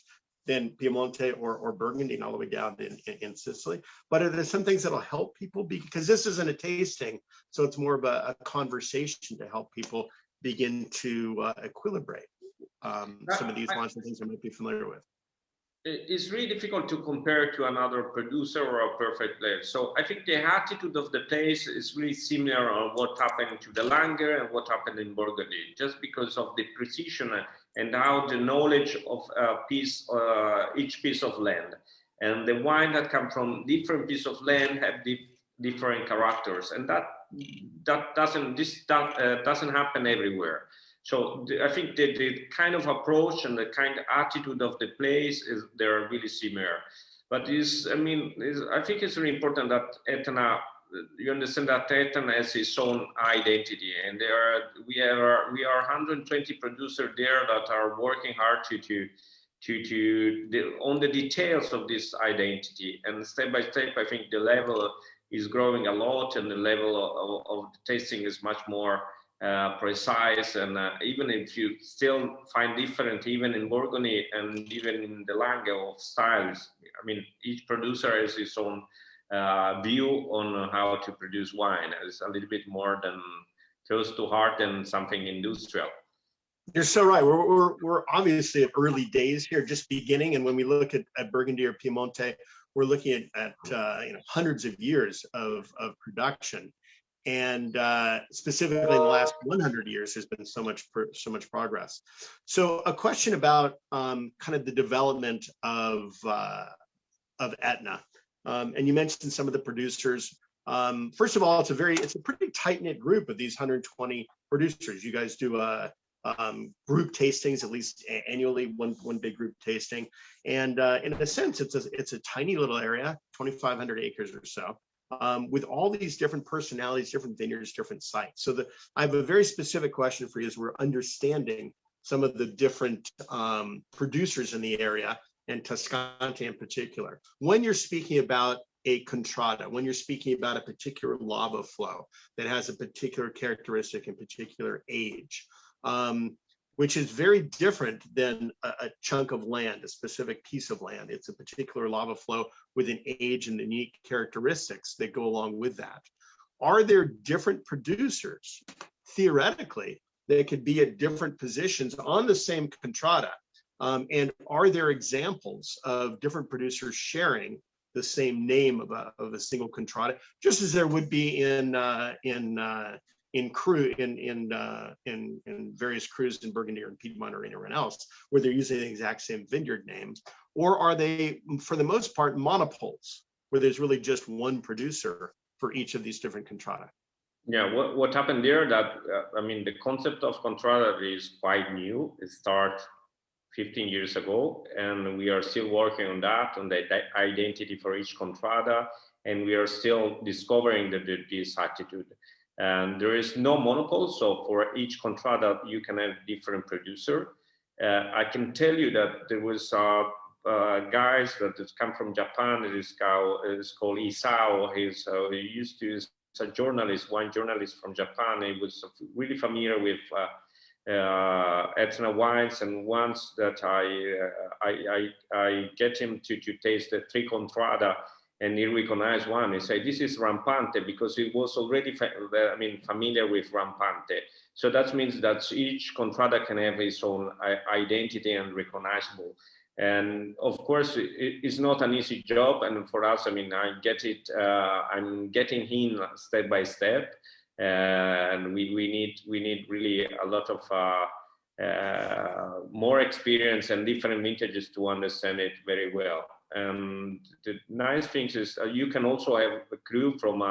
than Piemonte or Burgundy and all the way down in Sicily. But are there some things that'll help people? Because this isn't a tasting, so it's more of a conversation to help people begin to equilibrate some of these wines and things they might be familiar with. It's really difficult to compare to another producer or a perfect place. So I think the attitude of the place is really similar on what happened to the Langhe and what happened in Burgundy, just because of the precision and how the knowledge of each piece of land. and the wine that come from different piece of land have different characters, and that doesn't happen everywhere. So I think the kind of approach and the kind of attitude of the place they're really similar. But I think it's really important that Etna, you understand that Etna has its own identity, and we are 120 producers there that are working hard on the details of this identity, and step by step, I think the level is growing a lot, and the level of the tasting is much more precise, and even if you still find different, even in Burgundy and even in the Lange of styles, I mean, each producer has his own view on how to produce wine. It's a little bit more than close to heart than something industrial. You're so right. We're obviously at early days here, just beginning. And when we look at Burgundy or Piemonte, we're looking at hundreds of years of production. And specifically in the last 100 years, there's been so much progress. So a question about kind of the development of Etna. And you mentioned some of the producers. First of all, it's a pretty tight-knit group of these 120 producers. You guys do group tastings, at least annually, one big group tasting. And in a sense, it's a tiny little area, 2,500 acres or so, with all these different personalities, different vineyards, different sites. So I have a very specific question for you as we're understanding some of the different producers in the area, and Tascante in particular. When you're speaking about a contrada, when you're speaking about a particular lava flow that has a particular characteristic and particular age, which is very different than a chunk of land, a specific piece of land. It's a particular lava flow with an age and unique characteristics that go along with that. Are there different producers, theoretically, that could be at different positions on the same contrada? And are there examples of different producers sharing the same name of a single contrada, just as there would be in various crus in Burgundy or in Piedmont or anywhere else, where they're using the exact same vineyard name? Or are they, for the most part, monopoles, where there's really just one producer for each of these different contrada? Yeah, what happened there that, the concept of contrada is quite new. It started 15 years ago, and we are still working on that, on the identity for each contrada, and we are still discovering this attitude. And there is no monopoly, so for each contrada you can have different producer. I can tell you that there was guys that come from Japan. It is called Isao. He used to use a journalist, wine journalist from Japan. He was really familiar with Etna wines, and once that I get him to taste the three contrada, and he recognized one. He said, "This is Rampante," because he was already familiar with Rampante. So that means that each contrada can have its own identity and recognizable. And of course, it's not an easy job. And for us, I get it. I'm getting in step by step, and we need really a lot of more experience and different vintages to understand it very well. And the nice thing is you can also have a crew from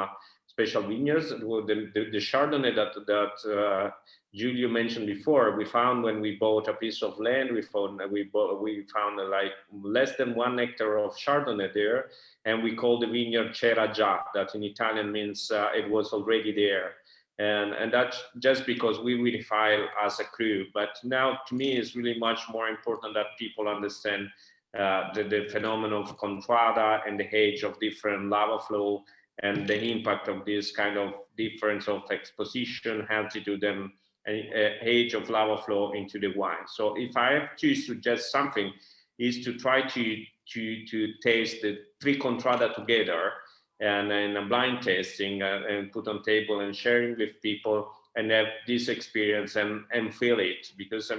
special vineyards. The Chardonnay that Giulio mentioned before, we found when we bought a piece of land, we found like less than 1 hectare of Chardonnay there, and we called the vineyard C'era già, that in Italian means it was already there. And that's just because we Vinify as a crew. But now, to me, it's really much more important that people understand the phenomenon of contrada and the age of different lava flow and the impact of this kind of difference of exposition, altitude, and age of lava flow into the wine. So if I have to suggest something, is to try to taste the three contrada together and in a blind tasting and put on table and sharing with people and have this experience and feel it. Because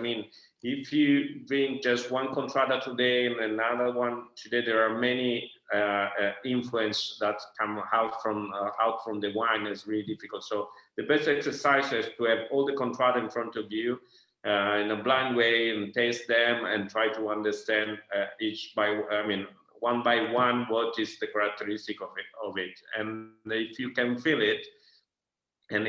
if you drink just one contrada today and another one today, there are many influence that come out from the wine. Is really difficult. So the best exercise is to have all the contrada in front of you in a blind way and taste them and try to understand one by one what is the characteristic of it. And if you can feel it, and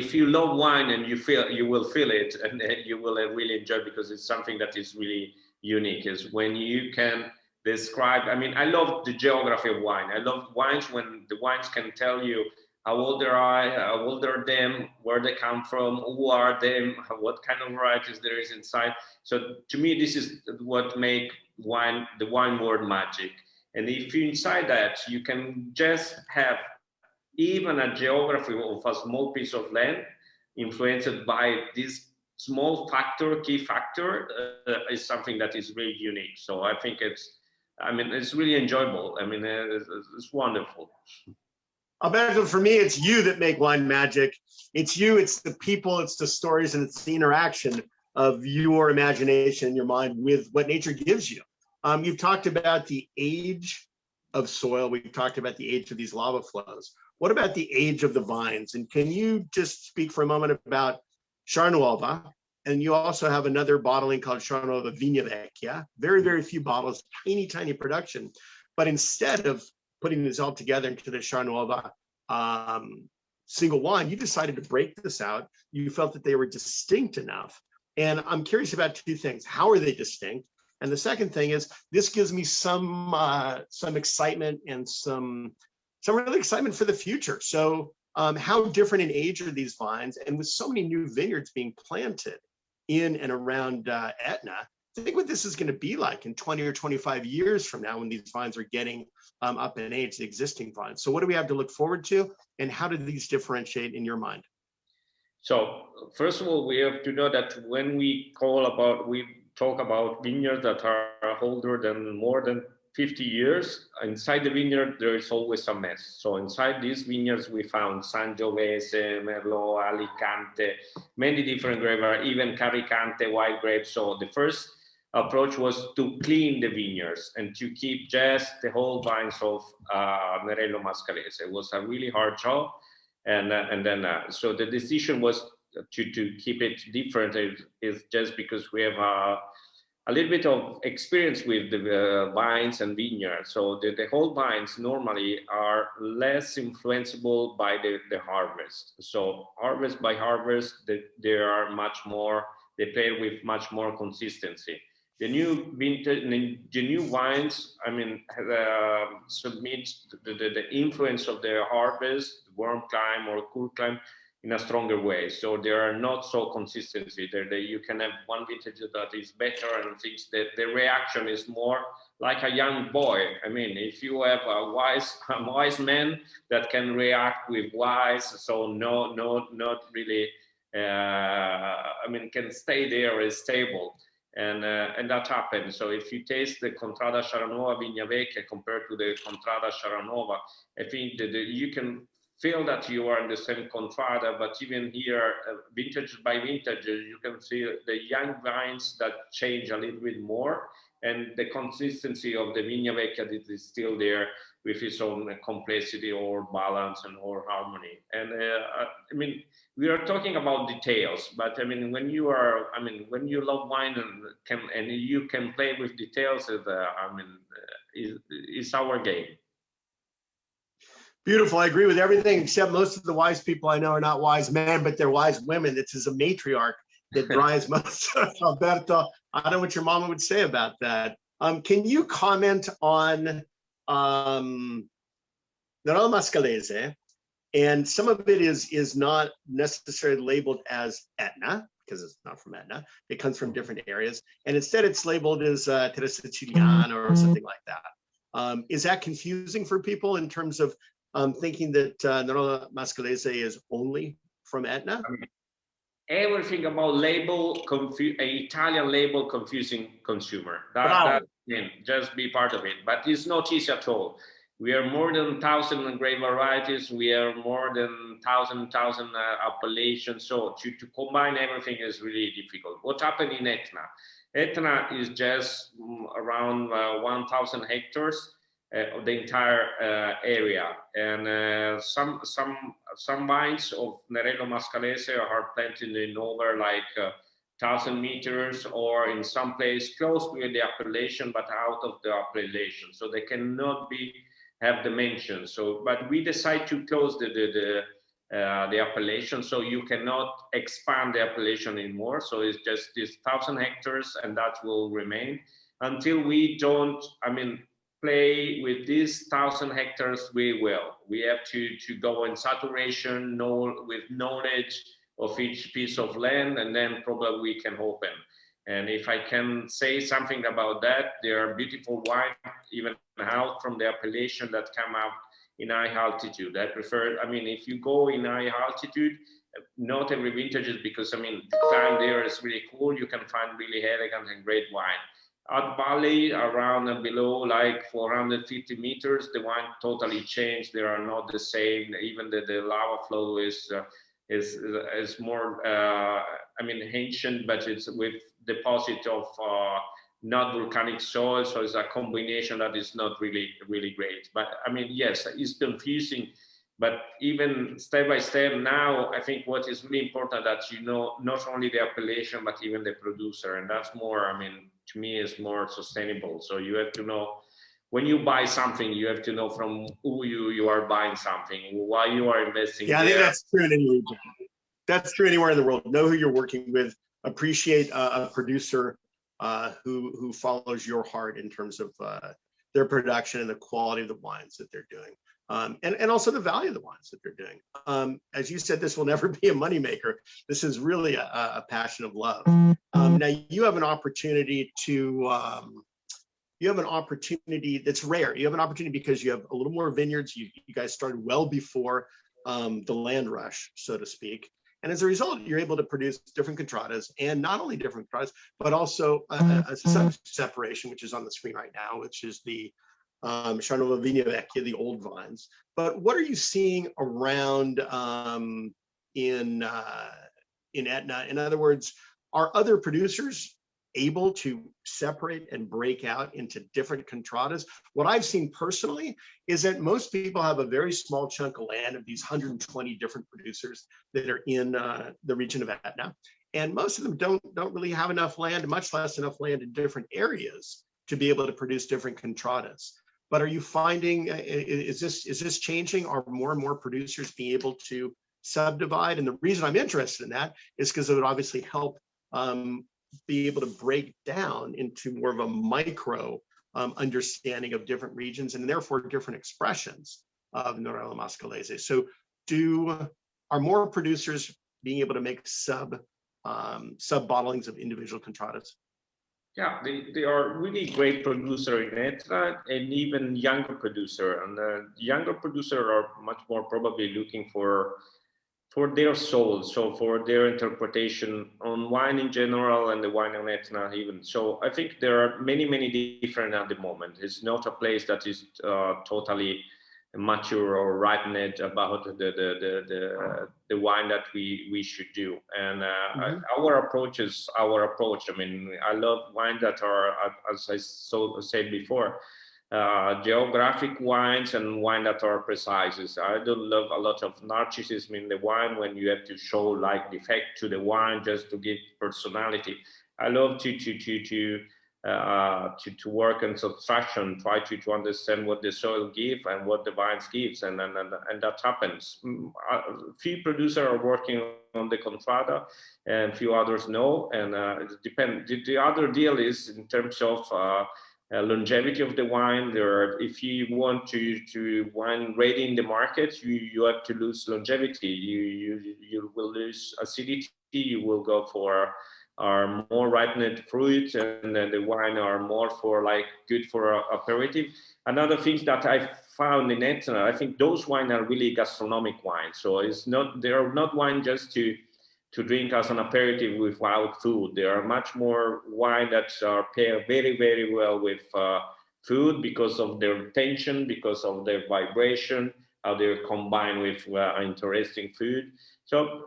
if you love wine and you will feel it, and you will really enjoy, because it's something that is really unique, is when you can describe. I love the geography of wine. I love wines when the wines can tell you how old they are, how old are them, where they come from, who are them, what kind of varieties there is inside. So to me, this is what make the wine world magic. And if you inside that, you can just have even a geography of a small piece of land influenced by this small key factor, is something that is really unique. So I think it's really enjoyable. It's wonderful. Alberto, for me, it's you that make wine magic. It's you, it's the people, it's the stories, and it's the interaction of your imagination, your mind with what nature gives you. You've talked about the age of soil. We've talked about the age of these lava flows. What about the age of the vines? And can you just speak for a moment about Sciaranuova? And you also have another bottling called Sciaranuova Vigna Vecchia. Very, very few bottles, teeny, tiny production. But instead of putting this all together into the Sciaranuova single wine, you decided to break this out. You felt that they were distinct enough. And I'm curious about two things. How are they distinct? And the second thing is, this gives me some excitement and some really excitement for the future. So how different in age are these vines? And with so many new vineyards being planted in and around Etna, think what this is going to be like in 20 or 25 years from now when these vines are getting up in age, the existing vines. So what do we have to look forward to, and how do these differentiate in your mind? So first of all, we have to know that when we talk about vineyards that are older than more than 50 years, inside the vineyard, there is always a mess. So inside these vineyards, we found Sangiovese, Merlot, Alicante, many different grapes, even Caricante, white grapes. So the first approach was to clean the vineyards and to keep just the whole vines of Nerello Mascalese. It was a really hard job. And then so the decision was to keep it different. Is just because we have a little bit of experience with the vines and vineyards. So the whole vines normally are less influenceable by the harvest. So harvest by harvest, they are much more, they play with much more consistency. The new vintage, the new wines, submit the influence of the harvest, warm climate or cool climate, in a stronger way. So they are not so consistency. You can have one vintage that is better, and things that the reaction is more like a young boy. If you have a wise man that can react with wise, so not really, can stay there, is stable. And that happens. So if you taste the Contrada Sciaranuova Vigna Vecchia compared to the Contrada Sciaranuova, I think that you can feel that you are in the same contrada, but even here, vintage by vintage, you can see the young vines that change a little bit more, and the consistency of the Vigna Vecchia that is still there with its own complexity or balance and or harmony. And we are talking about details, but when you love wine and you can play with details, it's our game. Beautiful. I agree with everything, except most of the wise people I know are not wise men, but they're wise women. This is a matriarch that drives most of Alberto. I don't know what your mama would say about that. Can you comment on Nerello Mascalese? And some of it is not necessarily labeled as Etna, because it's not from Etna. It comes from different areas. And instead it's labeled as Sicilian or something like that. Is that confusing for people in terms of thinking that Nerello Mascalese is only from Etna? Everything about label, Italian label confusing consumer. Just be part of it. But it's not easy at all. We are more than 1,000 grape varieties. We are more than 1,000 appellations. So to combine everything is really difficult. What happened in Etna? Etna is just around 1,000 hectares of the entire area, and some vines of Nerello Mascalese are planted in over like 1,000 meters, or in some place close to the appellation, but out of the appellation. So they cannot have dimensions. So, but we decide to close the appellation, so you cannot expand the appellation anymore. So it's just this 1,000 hectares, and that will remain until we don't, play with these 1,000 hectares. We have to go in saturation, with knowledge of each piece of land, and then probably we can open. And if I can say something about that, there are beautiful wine even out from the appellation that come out in high altitude. I prefer, if you go in high altitude, not every vintage is, because the climb there is really cool. You can find really elegant and great wine. At valley, around and below, like 450 meters, the wine totally changed. They are not the same. Even the lava flow is more, ancient, but it's with deposit of not volcanic soil, so it's a combination that is not really great. But yes, it's confusing, but even step by step now, I think what is really important that you know not only the appellation but even the producer, and that's more, to me, is more sustainable. So you have to know, when you buy something, you have to know from who you are buying something, why you are investing. Yeah, I think that's true in any region. That's true anywhere in the world. Know who you're working with. Appreciate a producer who follows your heart in terms of their production and the quality of the wines that they're doing, and also the value of the wines that they're doing. As you said, this will never be a moneymaker. This is really a passion of love. Now you have an opportunity to. You have an opportunity that's rare. You have an opportunity because you have a little more vineyards. You guys started well before the land rush, so to speak. And as a result, you're able to produce different contradas, and not only different contradas, but also a separation, which is on the screen right now, which is the Sciaranuova Vinification, the old vines. But what are you seeing around in Etna? In other words, are other producers able to separate and break out into different contradas? What I've seen personally is that most people have a very small chunk of land of these 120 different producers that are in the region of Etna, and most of them don't really have enough land, much less enough land in different areas to be able to produce different contradas. But are you finding, is this changing? Are more and more producers being able to subdivide? And the reason I'm interested in that is because it would obviously help be able to break down into more of a micro understanding of different regions, and therefore different expressions of Nerello Mascalese. So are more producers being able to make sub bottlings of individual contradas? Yeah, they are really great producer in Etna, and even younger producer. And the younger producer are much more probably looking for their soul, so for their interpretation on wine in general and the wine on Etna even. So I think there are many different at the moment. It's not a place that is totally mature or ripened about the wine that we should do. And our approach is our approach. I love wines that are, as I said before, geographic wines and wine that are precise. I don't love a lot of narcissism in the wine when you have to show like defect to the wine just to give personality. I love to work on subtraction, try to understand what the soil gives and what the vines gives, and that happens. Few producers are working on the contrada, and few others no, and it depends. The other deal is in terms of longevity of the wine. If you want to wine ready in the market, you have to lose longevity. You will lose acidity. You will go for more ripened fruit, and then the wine are more for good for aperitif. Another thing that I found in Etna, I think those wines are really gastronomic wines. So they are not wine just to drink as an aperitif without food. There are much more wine that are paired very well with food because of their tension, because of their vibration, how they're combined with interesting food. So,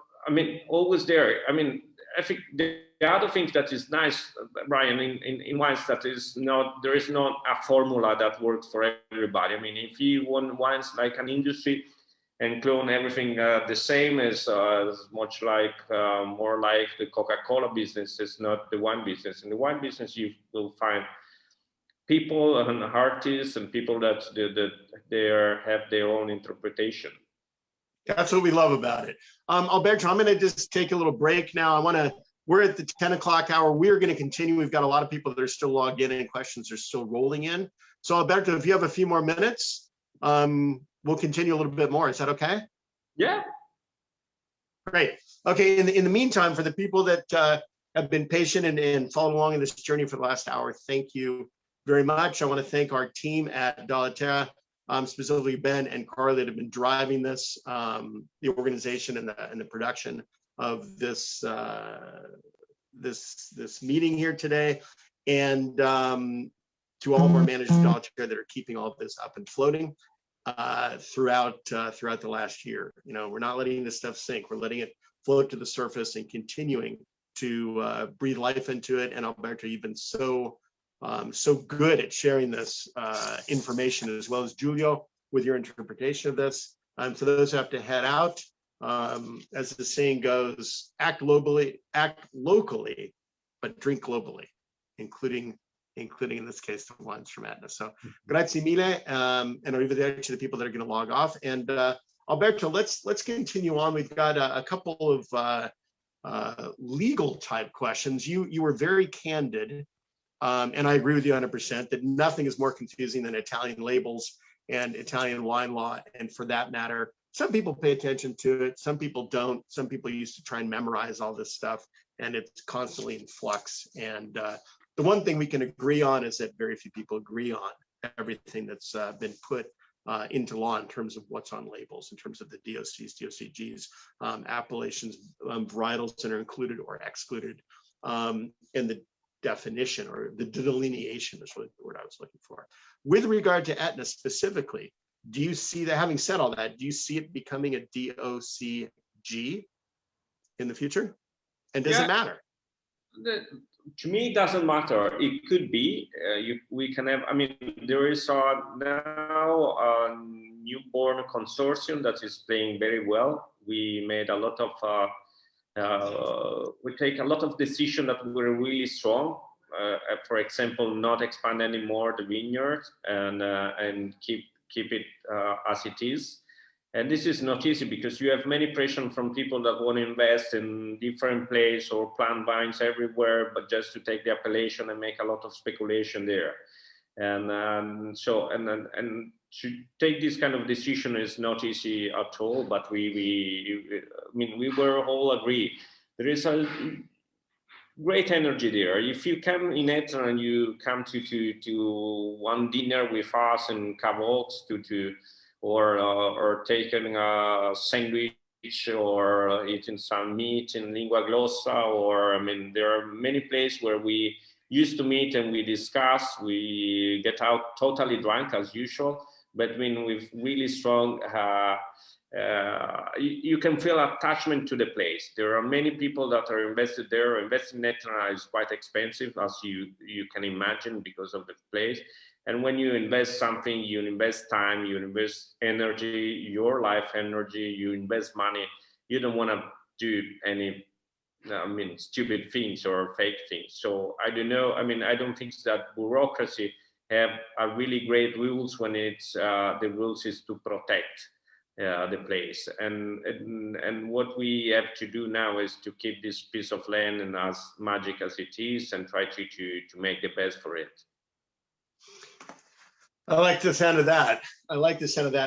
always there. I think the other thing that is nice, Brian, in wines, that there is not a formula that works for everybody. If you want wines like an industry, and clone everything the same as much like more like the Coca-Cola business. It's not the wine business. In the wine business, you will find people and artists and people that have their own interpretation. That's what we love about it. Alberto, I'm going to just take a little break now. We're at the 10 o'clock hour. We're going to continue. We've got a lot of people that are still logged in and questions are still rolling in. So Alberto, if you have a few more minutes, we'll continue a little bit more. Is that okay? Yeah. Great. Okay. In the meantime, for the people that have been patient and followed along in this journey for the last hour, thank you very much. I want to thank our team at Dalla specifically Ben and Carly that have been driving this, the organization and the production of this this meeting here today, and to all of our managers of Dalla that are keeping all of this up and floating throughout the last year. You know, we're not letting this stuff sink. We're letting it float to the surface and continuing to breathe life into it. And Alberto, you've been so good at sharing this information, as well as Giulio with your interpretation of this. For those who have to head out, as the saying goes, act locally, but drink globally, including in this case the wines from Etna. So grazie mille, and arrivederci to the people that are going to log off. And Alberto, let's continue on. We've got a couple of legal type questions. You were very candid. And I agree with you 100% that nothing is more confusing than Italian labels and Italian wine law. And for that matter, some people pay attention to it, some people don't. Some people used to try and memorize all this stuff, and it's constantly in flux. And the one thing we can agree on is that very few people agree on everything that's been put into law in terms of what's on labels, in terms of the DOCs, DOCGs, appellations, varietals that are included or excluded, and the definition or the delineation is really the word I was looking for. With regard to Etna specifically, do you see that, having said all that, do you see it becoming a DOCG in the future? And does it matter? To me, it doesn't matter. It could be. We can have, I mean, there is now a newborn consortium that is playing very well. We made a lot of we take a lot of decisions that were really strong. For example, not expand anymore the vineyard and keep it as it is. And this is not easy because you have many pressure from people that want to invest in different places or plant vines everywhere, but just to take the appellation and make a lot of speculation there. And so to take this kind of decision is not easy at all, but we were all agree. There is a great energy there. If you come in Etna and you come to one dinner with us in Cavox or taking a sandwich or eating some meat in Lingua Glossa, or I mean, there are many places where we used to meet and we discuss, we get out totally drunk as usual, but when with really strong, you can feel attachment to the place. There are many people that are invested there. Investing in Etna is quite expensive, as you can imagine, because of the place. And when you invest something, you invest time, you invest energy, your life energy, you invest money. You don't want to do any stupid things or fake things. So I don't know. I mean, I don't think that bureaucracy have a really great rules when it's the rules is to protect the place. And what we have to do now is to keep this piece of land and as magic as it is, and try to make the best for it. I like the sound of that.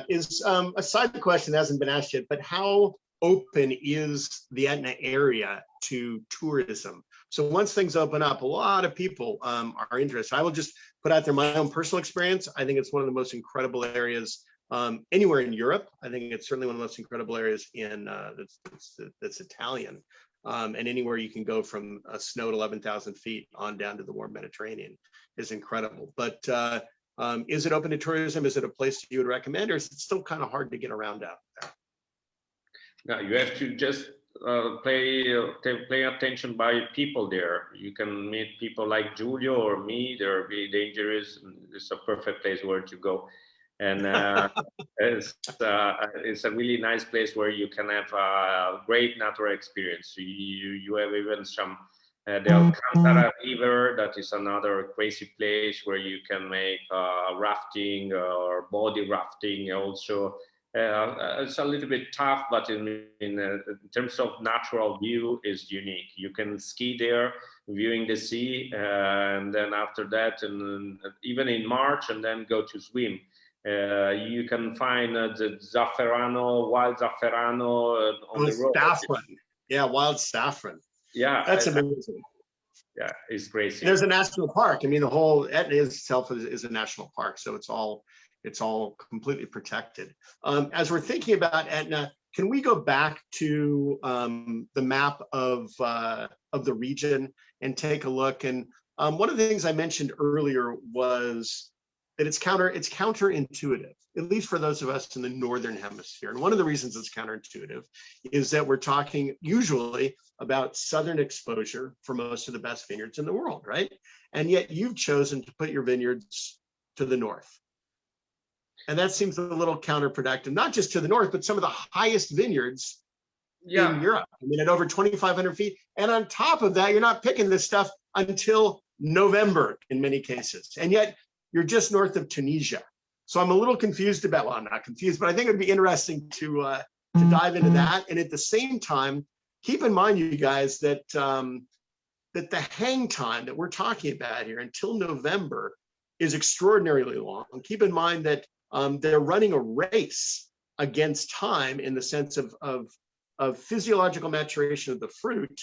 Is a side question that hasn't been asked yet, but how open is the Etna area to tourism? So once things open up, a lot of people are interested. I will just put out there my own personal experience. I think it's one of the most incredible areas anywhere in Europe. I think it's certainly one of the most incredible areas in that's Italian. And anywhere you can go from snow at 11,000 feet on down to the warm Mediterranean is incredible. But is it open to tourism? Is it a place you would recommend, or is it still kind of hard to get around out there? No, you have to just pay attention by people there. You can meet people like Giulio or me. They're really dangerous. It's a perfect place where to go. And it's a really nice place where you can have a great natural experience. You have even some the Alcantara River, that is another crazy place where you can make rafting or body rafting also. It's a little bit tough, but in terms of natural view is unique. You can ski there, viewing the sea, and then after that, and even in March, and then go to swim. You can find the zafferano, wild zafferano on the road. Saffron. Yeah, wild saffron. Yeah, that's amazing. Yeah, it's crazy. There's a national park. I mean, the whole Etna itself is a national park, so it's all completely protected. As we're thinking about Etna, can we go back to the map of the region and take a look? And one of the things I mentioned earlier was that it's counterintuitive, at least for those of us in the Northern Hemisphere. And one of the reasons it's counterintuitive is that we're talking usually about Southern exposure for most of the best vineyards in the world, right? And yet you've chosen to put your vineyards to the north. And that seems a little counterproductive, not just to the north, but some of the highest vineyards in Europe. I mean, at over 2,500 feet. And on top of that, you're not picking this stuff until November in many cases. And yet you're just north of Tunisia. So I'm a little confused about, well, I'm not confused, but I think it'd be interesting to dive into that. And at the same time, keep in mind, you guys, that that the hang time that we're talking about here until November is extraordinarily long. Keep in mind that they're running a race against time in the sense of physiological maturation of the fruit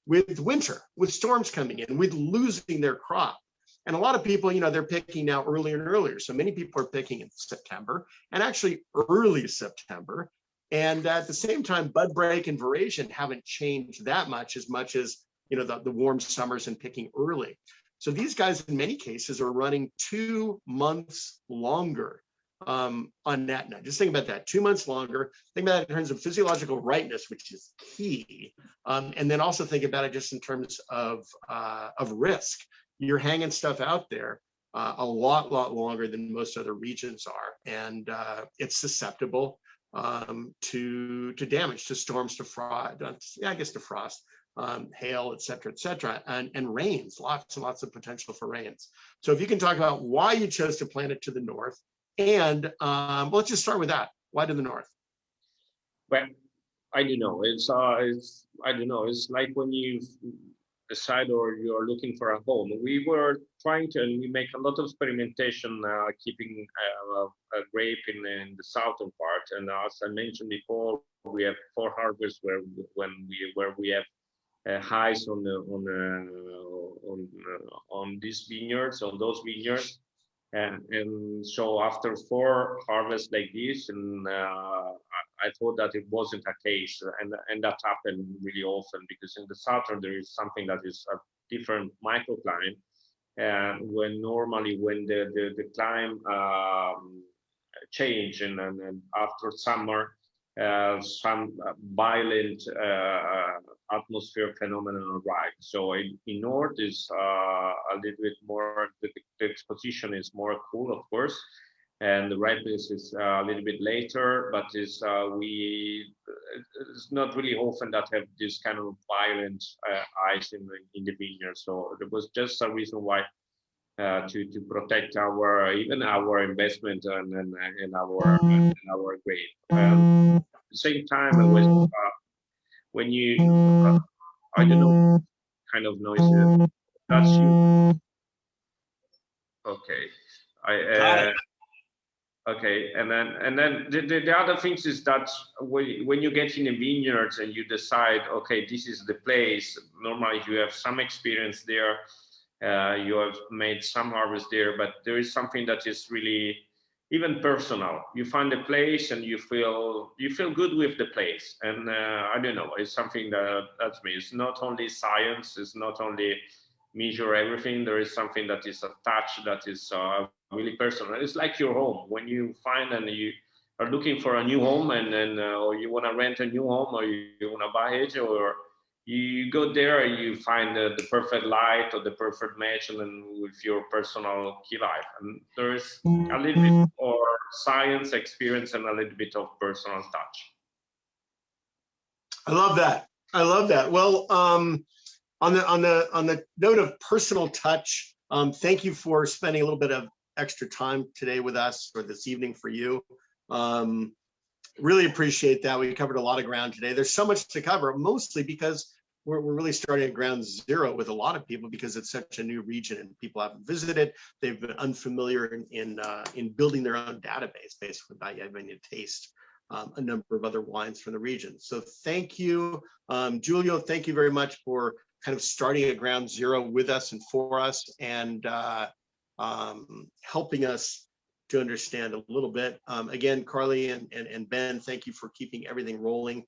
with winter, with storms coming in, with losing their crop. And a lot of people, they're picking now earlier and earlier. So many people are picking in September and actually early September. And at the same time, bud break and veraison haven't changed that much as the warm summers and picking early. So these guys, in many cases, are running 2 months longer on Etna. Just think about that, 2 months longer. Think about it in terms of physiological ripeness, which is key. And then also think about it just in terms of risk. You're hanging stuff out there a lot longer than most other regions are. And it's susceptible to damage, to storms, to frost, to frost, hail, et cetera, and rains, lots and lots of potential for rains. So if you can talk about why you chose to plant it to the north, and let's just start with that. Why to the north? Well, I don't know. It's like when you decide or you're looking for a home. We were trying to, and we make a lot of experimentation, keeping a grape in the southern part. And as I mentioned before, we have 4 harvests where we have highs on these vineyards, on those vineyards. And so after 4 harvests like this, and I thought that it wasn't a case, and that happened really often, because in the southern there is something that is a different microclimate, and when the climate change and after summer, some violent atmosphere phenomenon arrive. So in north is a little bit more, the exposition is more cool, of course, and the ripeness is a little bit later, but it's not really often that have this kind of violent ice in the vineyard. So there was just a reason why to protect our investment and our grape. At the same time, it was when you I don't know kind of noise that's you. Okay, okay, and then the other things is that when you get in a vineyards and you decide, okay, this is the place. Normally you have some experience there. You have made some harvest there, but there is something that is really even personal. You find a place and you feel good with the place, and I don't know, it's something that's me. It's not only science, it's not only measure everything. There is something that is attached, that is really personal. It's like your home. When you find and you are looking for a new home, and or you want to rent a new home, or you want to buy it, or you go there and you find the perfect light or the perfect match, and then with your personal key life. And there's a little bit or science, experience, and a little bit of personal touch. I love that. I love that. Well, on the note of personal touch, thank you for spending a little bit of extra time today with us, or this evening for you. Really appreciate that. We covered a lot of ground today. There's so much to cover, mostly because we're really starting at ground zero with a lot of people, because it's such a new region and people haven't visited. They've been unfamiliar in building their own database, basically, by having to taste a number of other wines from the region. So thank you, Giulio. Thank you very much for kind of starting at ground zero with us and for us, and helping us to understand a little bit. Again, Carly and Ben, thank you for keeping everything rolling.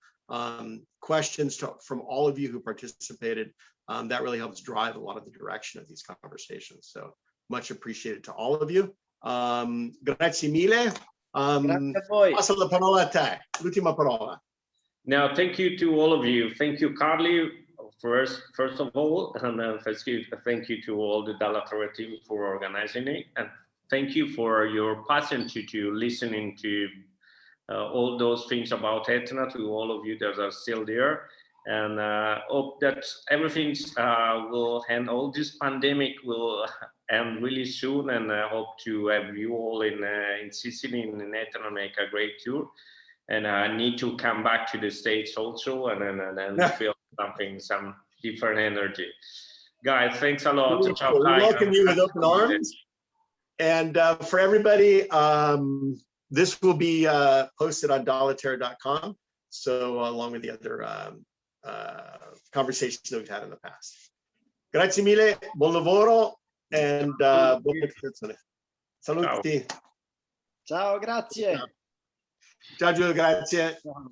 Questions from all of you who participated, that really helps drive a lot of the direction of these conversations. So much appreciated to all of you. Grazie mille. Grazie a voi. Passo la parola a te. L'ultima parola. Now, thank you to all of you. Thank you, Carly, first of all, and then thank you to all the Dallatore team for organizing it, and thank you for your passion to listening to all those things about Etna, to all of you that are still there, and hope that everything will end, all this pandemic will end really soon, and I hope to have you all in Sicily, in Etna, make a great tour. And I need to come back to the States also, and then feel some different energy. Guys, thanks a lot. We welcome you with open arms. And for everybody, this will be posted on Dallatore.com. So along with the other conversations that we've had in the past. Grazie mille, buon lavoro, and buona continuazione. Saluti. Ciao, grazie. Ciao Giulio, grazie. Ciao.